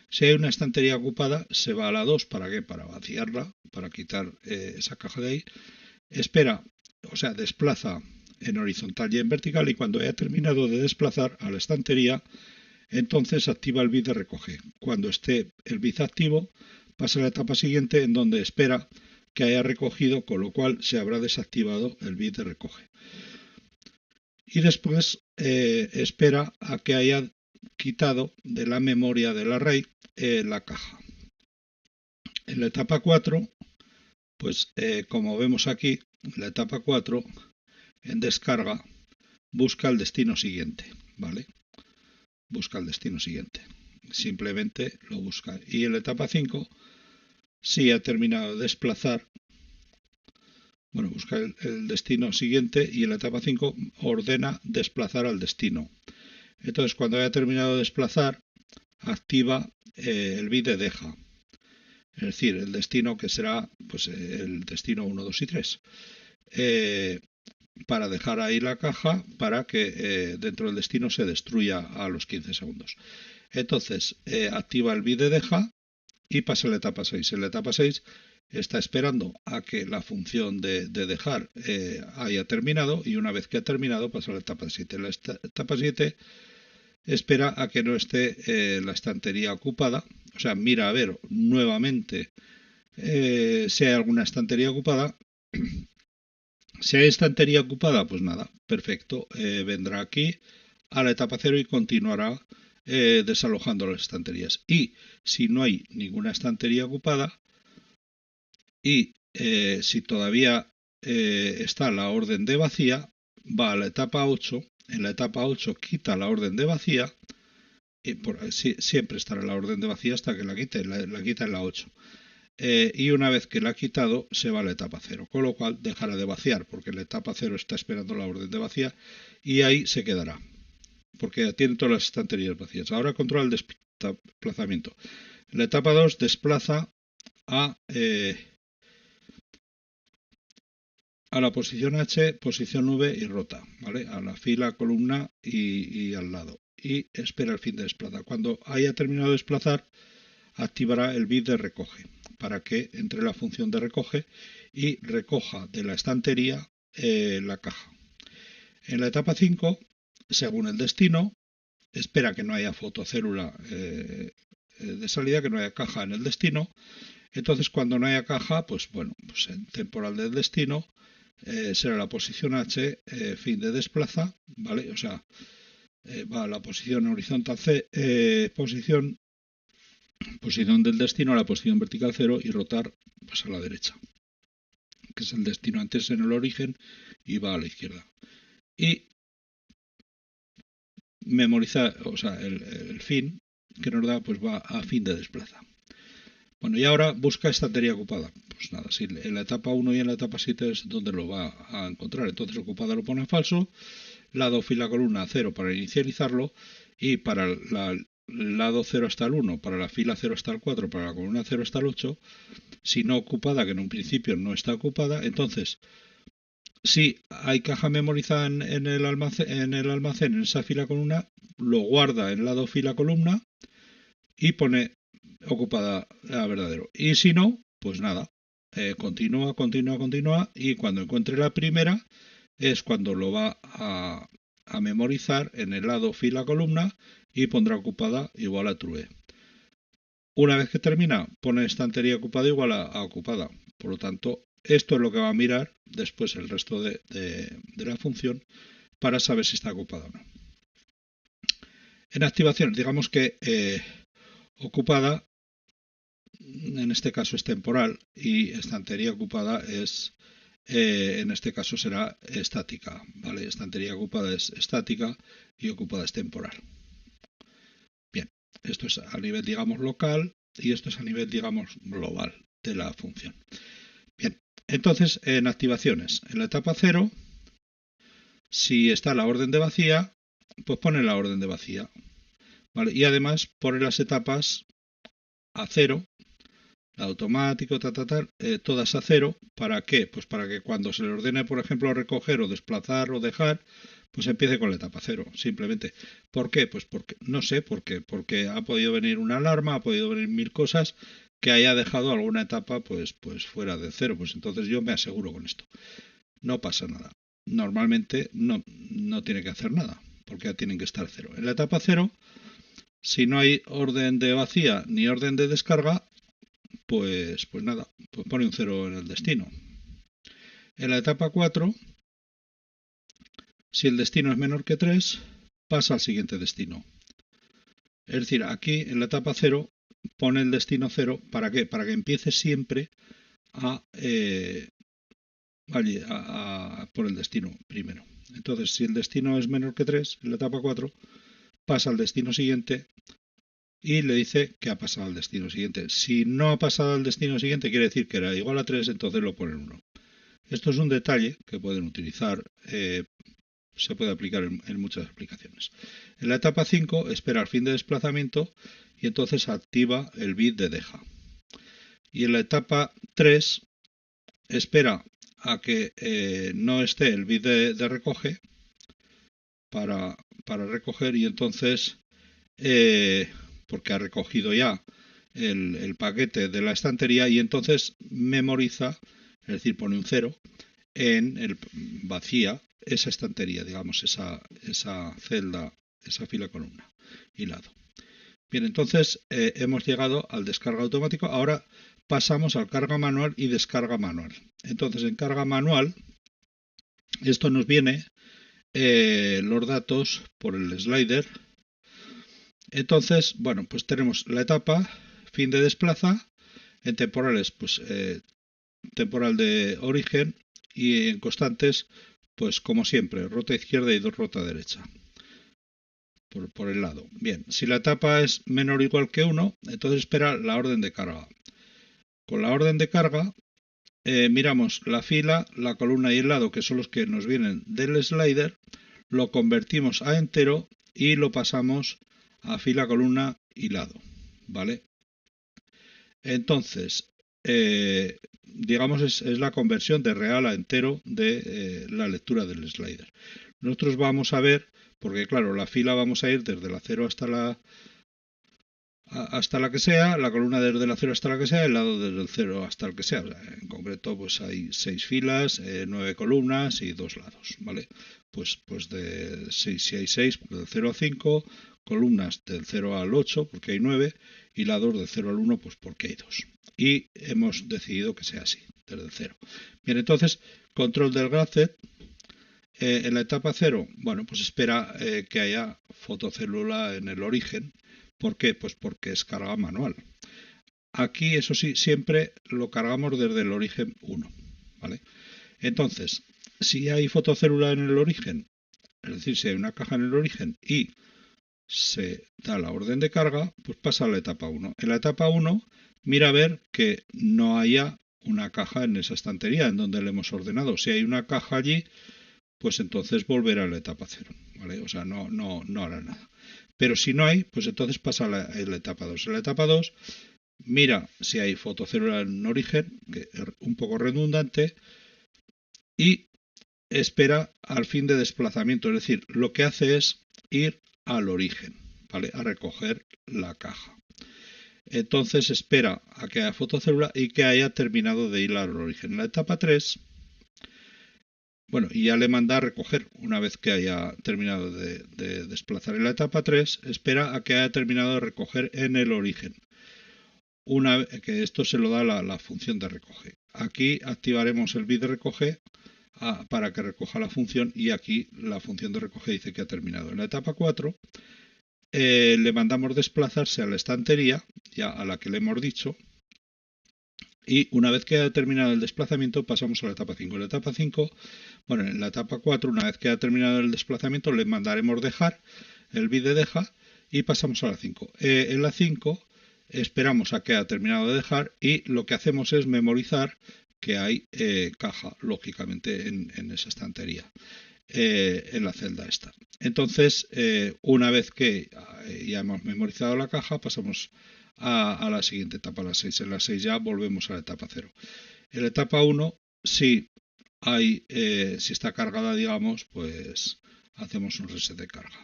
Si hay una estantería ocupada, se va a la 2, ¿para qué? Para vaciarla, para quitar esa caja de ahí. Espera, o sea, desplaza en horizontal y en vertical, y cuando haya terminado de desplazar a la estantería, entonces activa el bit de recoge. Cuando esté el bit activo, pasa a la etapa siguiente en donde espera que haya recogido, con lo cual se habrá desactivado el bit de recoge. Y después espera a que haya quitado de la memoria del array la caja. En la etapa 4, pues como vemos aquí, la etapa 4 en descarga busca el destino siguiente, ¿vale? Busca el destino siguiente. Simplemente lo busca. Y en la etapa 5, si ha terminado de desplazar, bueno, busca el destino siguiente y en la etapa 5 ordena desplazar al destino. Entonces, cuando haya terminado de desplazar, activa el bit de deja. Es decir, el destino que será pues el destino 1, 2 y 3. Para dejar ahí la caja para que dentro del destino se destruya a los 15 segundos. Entonces, activa el bit de deja y pasa a la etapa 6. En la etapa 6 está esperando a que la función de dejar haya terminado y una vez que ha terminado pasa a la etapa 7. En la etapa 7 espera a que no esté la estantería ocupada, o sea, mira a ver nuevamente si hay alguna estantería ocupada. Si hay estantería ocupada, pues nada, perfecto. Vendrá aquí a la etapa 0 y continuará desalojando las estanterías. Y si no hay ninguna estantería ocupada y si todavía está la orden de vacía, va a la etapa 8. En la etapa 8 quita la orden de vacía. Y siempre estará la orden de vacía hasta que la quite. La quita en la 8. Y una vez que la ha quitado se va a la etapa 0, con lo cual dejará de vaciar porque la etapa 0 está esperando la orden de vaciar y ahí se quedará porque tiene todas las estanterías vacías. Ahora controla el desplazamiento. La etapa 2 desplaza a la posición H, posición V y rota, ¿vale? A la fila, columna y al lado. Y espera el fin de desplazar. Cuando haya terminado de desplazar, activará el bit de recoge para que entre la función de recoge y recoja de la estantería la caja. En la etapa 5, según el destino, espera que no haya fotocélula de salida, que no haya caja en el destino. Entonces, cuando no haya caja, pues bueno, pues en temporal del destino será la posición H, fin de desplaza, ¿vale? O sea, va a la posición horizontal C, posición del destino a la posición vertical 0 y rotar pues a la derecha, que es el destino antes en el origen, y va a la izquierda. Y memoriza, o sea, el fin que nos da, pues va a fin de desplaza. Bueno, y ahora busca estantería ocupada. Pues nada, si en la etapa 1 y en la etapa 7 es donde lo va a encontrar. Entonces ocupada lo pone en falso, lado fila columna 0 para inicializarlo, y para el lado 0 hasta el 1, para la fila 0 hasta el 4, para la columna 0 hasta el 8, si no ocupada, que en un principio no está ocupada, entonces si hay caja memorizada en el almacén, en esa fila columna, lo guarda en lado fila columna y pone ocupada a verdadero. Y si no, pues nada, continúa y cuando encuentre la primera es cuando lo va a memorizar en el lado fila columna y pondrá ocupada igual a true. Una vez que termina, pone estantería ocupada igual a ocupada. Por lo tanto, esto es lo que va a mirar después el resto de la función para saber si está ocupada o no. En activaciones, digamos que ocupada en este caso es temporal y estantería ocupada es, en este caso será estática, ¿vale? Estantería ocupada es estática y ocupada es temporal. Bien, esto es a nivel, digamos, local y esto es a nivel, digamos, global de la función. Bien, entonces en activaciones, en la etapa 0, si está la orden de vacía, pues pone la orden de vacía, ¿vale? Y además pone las etapas a 0, automático, todas a 0. ¿Para qué? Pues para que cuando se le ordene, por ejemplo, recoger o desplazar o dejar, pues empiece con la etapa 0, simplemente. ¿Por qué? Pues porque, no sé por qué, porque ha podido venir una alarma, ha podido venir mil cosas que haya dejado alguna etapa pues fuera de 0. Pues entonces yo me aseguro con esto. No pasa nada. Normalmente no tiene que hacer nada, porque ya tienen que estar 0. En la etapa 0, si no hay orden de vacía ni orden de descarga, pues nada, pues pone un 0 en el destino. En la etapa 4, si el destino es menor que 3, pasa al siguiente destino. Es decir, aquí en la etapa 0 pone el destino 0. ¿Para qué? Para que empiece siempre por el destino primero. Entonces, si el destino es menor que 3, en la etapa 4, pasa al destino siguiente y le dice que ha pasado al destino siguiente. Si no ha pasado al destino siguiente, quiere decir que era igual a 3, entonces lo pone en 1. Esto es un detalle que pueden utilizar, se puede aplicar en muchas aplicaciones. En la etapa 5 espera el fin de desplazamiento y entonces activa el bit de deja. Y en la etapa 3 espera a que no esté el bit de recoge para recoger, y entonces porque ha recogido ya el paquete de la estantería, y entonces memoriza, es decir, pone un 0 en el vacía esa estantería, digamos, esa celda, esa fila columna y lado. Bien, entonces hemos llegado al descarga automático. Ahora pasamos al carga manual y descarga manual. Entonces en carga manual, esto nos viene los datos por el slider. Entonces, bueno, pues tenemos la etapa, fin de desplaza, en temporales, pues temporal de origen, y en constantes, pues como siempre, rota izquierda y rota derecha. Por el lado. Bien, si la etapa es menor o igual que 1, entonces espera la orden de carga. Con la orden de carga, miramos la fila, la columna y el lado, que son los que nos vienen del slider, lo convertimos a entero y lo pasamos a fila, columna y lado. ¿Vale? Entonces, digamos, es la conversión de real a entero de la lectura del slider. Nosotros vamos a ver, porque claro, la fila vamos a ir desde la 0 hasta la que sea, la columna desde la 0 hasta la que sea, el lado desde el 0 hasta el que sea. O sea, en concreto, pues hay 6 filas, 9 columnas y 2 lados, ¿vale? Pues si hay 6, pues del 0 a 5, columnas del 0 al 8, porque hay 9, y lados del 0 al 1, pues porque hay 2. Y hemos decidido que sea así, desde el 0. Bien, entonces, control del graph. En la etapa 0, bueno, pues espera que haya fotocélula en el origen. ¿Por qué? Pues porque es carga manual. Aquí, eso sí, siempre lo cargamos desde el origen 1. ¿Vale? Entonces, si hay fotocélula en el origen, es decir, si hay una caja en el origen y se da la orden de carga, pues pasa a la etapa 1. En la etapa 1, mira a ver que no haya una caja en esa estantería en donde le hemos ordenado. Si hay una caja allí, pues entonces volverá a la etapa 0, ¿vale? O sea, no hará nada. Pero si no hay, pues entonces pasa a la etapa 2. En la etapa 2, mira si hay fotocélula en origen, que es un poco redundante, y espera al fin de desplazamiento. Es decir, lo que hace es ir al origen, ¿vale? A recoger la caja. Entonces espera a que haya fotocélula y que haya terminado de ir al origen. En la etapa 3, bueno, y ya le manda a recoger una vez que haya terminado de desplazar. En la etapa 3, espera a que haya terminado de recoger en el origen. Una vez que esto se lo da la función de recoge. Aquí activaremos el bit de recoge para que recoja la función, y aquí la función de recoge dice que ha terminado. En la etapa 4 le mandamos desplazarse a la estantería, ya a la que le hemos dicho, y una vez que haya terminado el desplazamiento pasamos a la etapa 5. En la etapa 5, bueno, en la etapa 4, una vez que haya terminado el desplazamiento, le mandaremos dejar, el bit de deja, y pasamos a la 5. En la 5 esperamos a que haya terminado de dejar y lo que hacemos es memorizar que hay caja, lógicamente, en esa estantería, en la celda esta. Entonces, una vez que ya hemos memorizado la caja, pasamos a la siguiente etapa, la 6. En la 6 ya volvemos a la etapa 0. En la etapa 1, si está cargada, digamos, pues hacemos un reset de carga.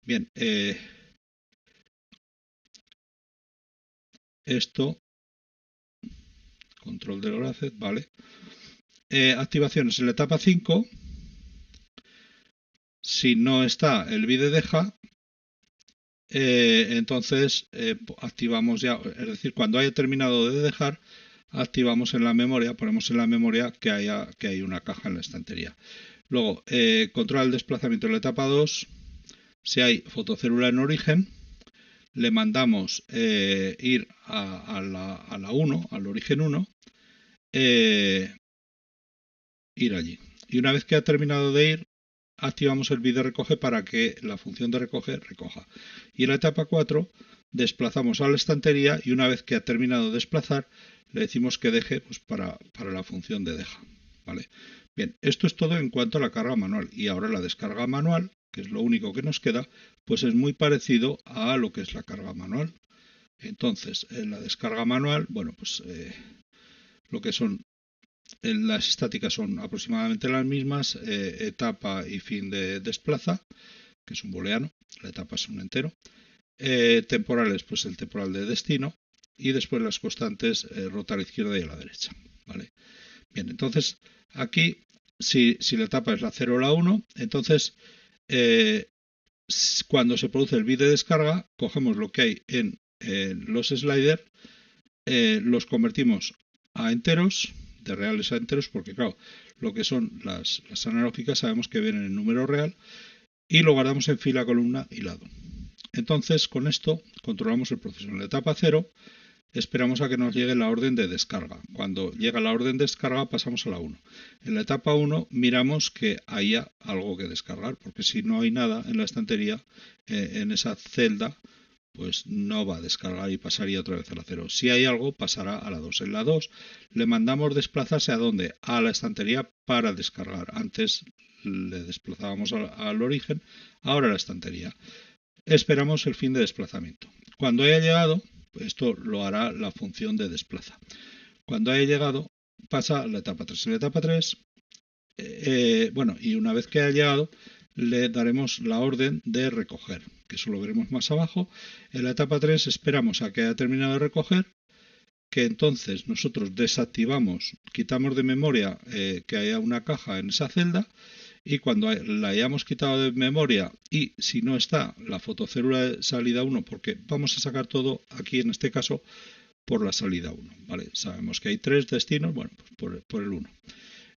Bien, esto, control del graph, vale. Activaciones en la etapa 5, si no está el bit de deja, entonces activamos ya, es decir, cuando haya terminado de dejar, activamos en la memoria, ponemos en la memoria que hay una caja en la estantería. Luego, controla el desplazamiento en la etapa 2. Si hay fotocélula en origen, le mandamos ir a la 1, al origen 1, ir allí. Y una vez que ha terminado de ir, activamos el bit de recoge para que la función de recoge recoja. Y en la etapa 4 desplazamos a la estantería y una vez que ha terminado de desplazar le decimos que deje, pues, para la función de deja. ¿Vale? Bien, esto es todo en cuanto a la carga manual. Y ahora la descarga manual, que es lo único que nos queda, pues es muy parecido a lo que es la carga manual. Entonces, en la descarga manual, bueno, pues lo que son las estáticas son aproximadamente las mismas, etapa y fin de desplaza, que es un booleano, la etapa es un entero, temporales, pues el temporal de destino, y después las constantes, rota a la izquierda y a la derecha. ¿Vale? Bien, entonces aquí, si la etapa es la 0 o la 1, entonces cuando se produce el bit de descarga, cogemos lo que hay en los sliders, los convertimos a enteros, de reales a enteros, porque claro, lo que son las analógicas sabemos que vienen en número real, y lo guardamos en fila, columna y lado. Entonces, con esto controlamos el proceso. En la etapa 0 esperamos a que nos llegue la orden de descarga. Cuando llega la orden de descarga pasamos a la 1. En la etapa 1 miramos que haya algo que descargar, porque si no hay nada en la estantería, en esa celda, pues no va a descargar y pasaría otra vez a la 0. Si hay algo, pasará a la 2. En la 2 le mandamos desplazarse a dónde? A la estantería para descargar. Antes le desplazábamos al origen, ahora a la estantería. Esperamos el fin de desplazamiento. Cuando haya llegado, esto lo hará la función de desplaza. Cuando haya llegado, pasa a la etapa 3. En la etapa 3, bueno, y una vez que haya llegado, le daremos la orden de recoger, que eso lo veremos más abajo. En la etapa 3 esperamos a que haya terminado de recoger, que entonces nosotros desactivamos, quitamos de memoria que haya una caja en esa celda, y cuando la hayamos quitado de memoria y si no está la fotocélula de salida 1, porque vamos a sacar todo aquí en este caso por la salida 1, ¿vale? Sabemos que hay 3 destinos, bueno, pues por el 1.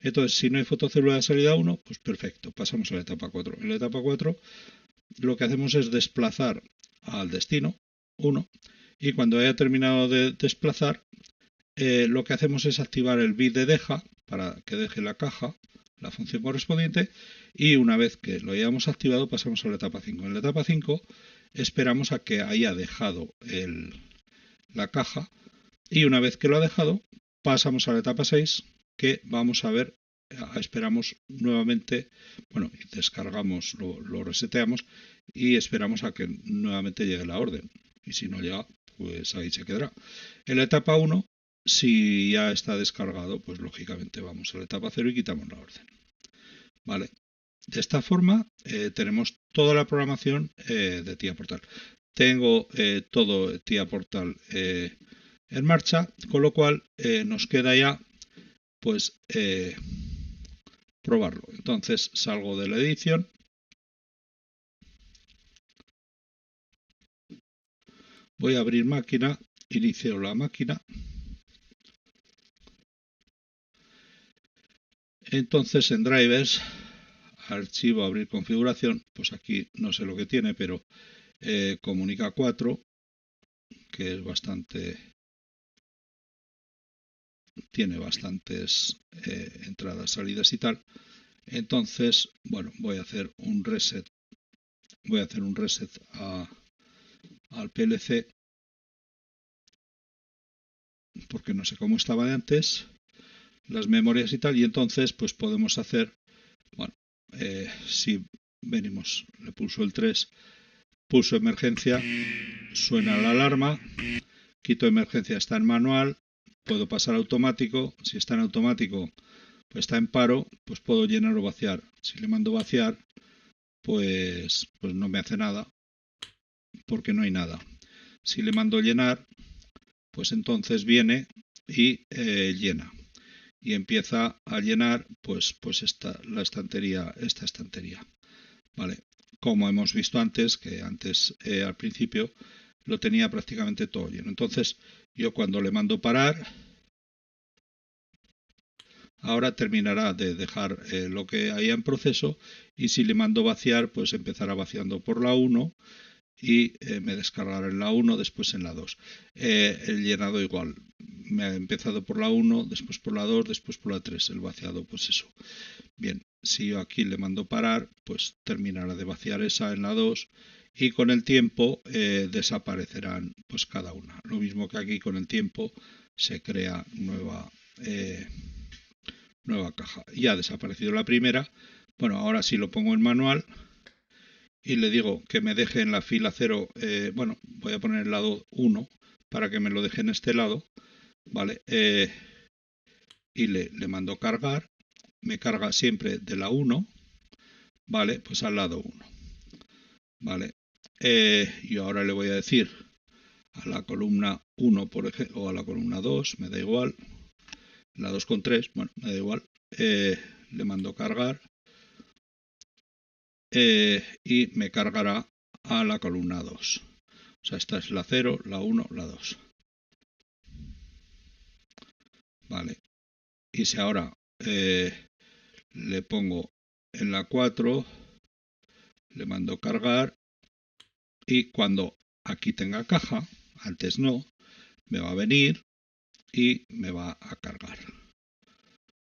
Entonces, si no hay fotocélula de salida 1, pues perfecto, pasamos a la etapa 4. En la etapa 4 lo que hacemos es desplazar al destino 1 y cuando haya terminado de desplazar, lo que hacemos es activar el bit de deja para que deje la caja, la función correspondiente, y una vez que lo hayamos activado pasamos a la etapa 5. En la etapa 5 esperamos a que haya dejado la caja y una vez que lo ha dejado pasamos a la etapa 6, que vamos a ver, esperamos nuevamente, bueno, descargamos, lo reseteamos y esperamos a que nuevamente llegue la orden, y si no llega, pues ahí se quedará. En la etapa 1, si ya está descargado, pues lógicamente vamos a la etapa 0 y quitamos la orden. ¿Vale? De esta forma tenemos toda la programación de TIA Portal. Tengo todo TIA Portal en marcha, con lo cual nos queda ya pues probarlo. Entonces salgo de la edición, voy a abrir máquina, inicio la máquina. Entonces en drivers, archivo, abrir configuración, pues aquí no sé lo que tiene, pero comunica 4, que es bastante, tiene bastantes entradas, salidas y tal. Entonces, bueno, voy a hacer un reset, al PLC, porque no sé cómo estaba de antes, las memorias y tal, y entonces pues podemos hacer, bueno, si venimos, le pulso el 3, pulso emergencia, suena la alarma, quito emergencia, está en manual, puedo pasar a automático, si está en automático, pues está en paro, pues puedo llenar o vaciar. Si le mando vaciar, pues no me hace nada, porque no hay nada. Si le mando llenar, pues entonces viene y llena. Y empieza a llenar pues la estantería, esta estantería. Vale. Como hemos visto antes, que antes al principio lo tenía prácticamente todo lleno. Entonces yo cuando le mando parar, ahora terminará de dejar lo que haya en proceso, y si le mando vaciar, pues empezará vaciando por la 1 y me descargará en la 1, después en la 2. El llenado igual, me ha empezado por la 1, después por la 2, después por la 3, el vaciado pues eso. Bien, si yo aquí le mando parar, pues terminará de vaciar esa en la 2 y con el tiempo desaparecerán pues cada una. Lo mismo que aquí con el tiempo se crea nueva caja. Ya ha desaparecido la primera. Bueno, ahora sí lo pongo en manual y le digo que me deje en la fila 0, bueno, voy a poner el lado 1 para que me lo deje en este lado, ¿vale? Y le mando cargar, me carga siempre de la 1, ¿vale? Pues al lado 1, ¿vale? Y ahora le voy a decir a la columna 1, por ejemplo, o a la columna 2, me da igual, la 2 con 3, bueno, me da igual, le mando cargar, y me cargará a la columna 2. O sea, esta es la 0, la 1, la 2. Vale. Y si ahora le pongo en la 4, le mando cargar, y cuando aquí tenga caja, antes no, me va a venir y me va a cargar.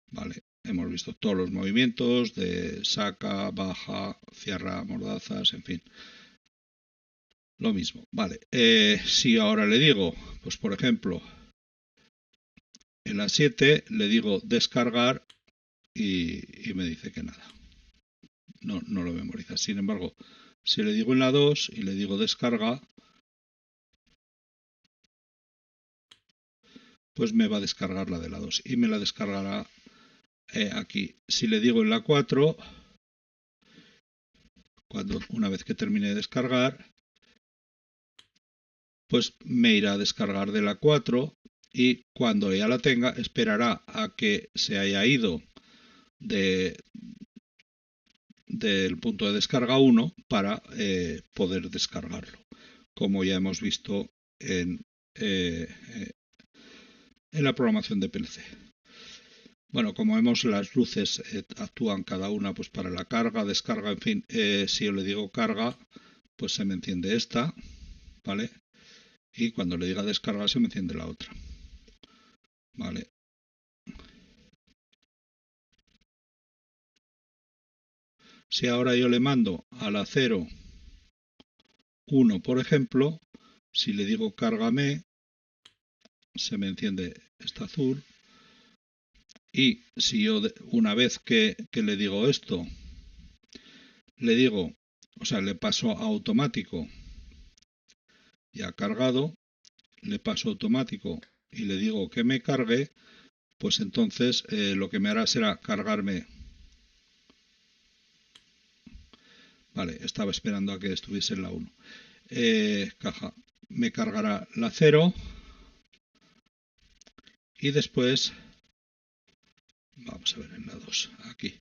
Vale, hemos visto todos los movimientos de saca, baja, cierra, mordazas, en fin. Lo mismo, vale. Si ahora le digo, pues por ejemplo, en la 7 le digo descargar y me dice que nada. No lo memoriza. Sin embargo, si le digo en la 2 y le digo descarga, pues me va a descargar la de la 2 y me la descargará aquí. Si le digo en la 4, una vez que termine de descargar, pues me irá a descargar de la 4 y cuando ya la tenga esperará a que se haya ido del punto de descarga 1 para poder descargarlo, como ya hemos visto en la programación de PLC. Bueno, como vemos, las luces actúan cada una pues para la carga, descarga, en fin. Si yo le digo carga, pues se me enciende esta, ¿vale? Y cuando le diga descarga se me enciende la otra, ¿vale? Si ahora yo le mando a la 0, 1, por ejemplo, si le digo cárgame, se me enciende esta azul. Y si yo una vez que le digo esto, le digo, o sea, le paso a automático ya cargado, le paso automático y le digo que me cargue, pues entonces lo que me hará será cargarme. Vale, estaba esperando a que estuviese en la 1. Caja, me cargará la 0 y después, vamos a ver en la 2, aquí,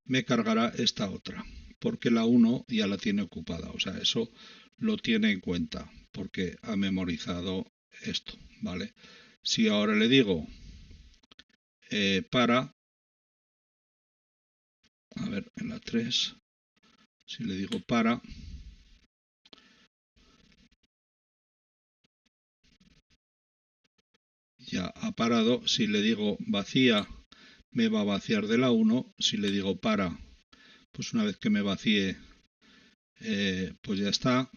me cargará esta otra, porque la 1 ya la tiene ocupada, o sea, eso lo tiene en cuenta, porque ha memorizado esto, ¿vale? Si ahora le digo para, a ver, en la 3, si le digo para, ya ha parado. Si le digo vacía, me va a vaciar de la 1. Si le digo para, pues una vez que me vacíe, pues ya está.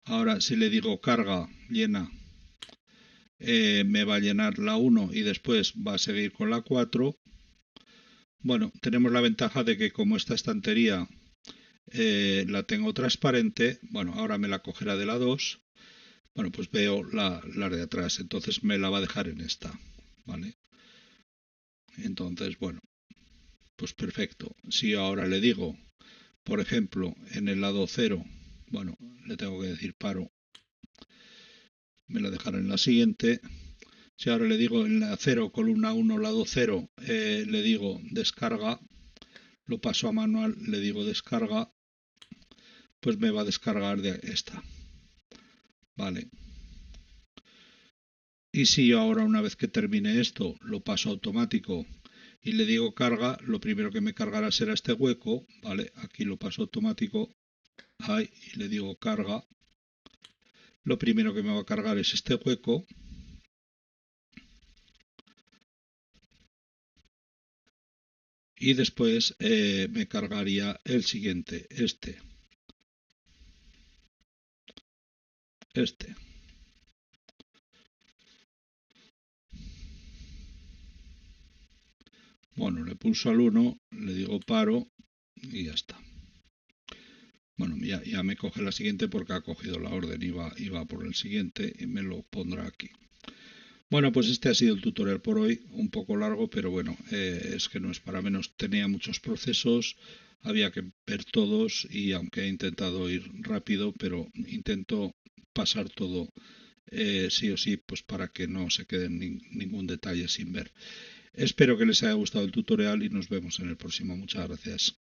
Ahora si le digo carga, llena, me va a llenar la 1 y después va a seguir con la 4. Bueno, tenemos la ventaja de que como esta estantería la tengo transparente, bueno, ahora me la cogerá de la 2. Bueno, pues veo la de atrás, entonces me la va a dejar en esta, ¿vale? Entonces, bueno, pues perfecto. Si ahora le digo, por ejemplo, en el lado 0, bueno, le tengo que decir paro, me la dejará en la siguiente. Si ahora le digo en la 0, columna 1, lado 0, le digo descarga, lo paso a manual, le digo descarga, pues me va a descargar de esta. Vale. Y si yo ahora, una vez que termine esto, lo paso a automático y le digo carga, lo primero que me cargará será este hueco, ¿vale? Aquí lo paso automático, ahí, y le digo carga. Lo primero que me va a cargar es este hueco. Y después me cargaría el siguiente, este. Bueno, le pulso al 1, le digo paro y ya está. Bueno, ya me coge la siguiente porque ha cogido la orden, iba por el siguiente y me lo pondrá aquí. Bueno, pues este ha sido el tutorial por hoy, un poco largo, pero bueno, es que no es para menos. Tenía muchos procesos, había que ver todos y aunque he intentado ir rápido, pero intento pasar todo sí o sí, pues para que no se quede ningún detalle sin ver. Espero que les haya gustado el tutorial y nos vemos en el próximo. Muchas gracias.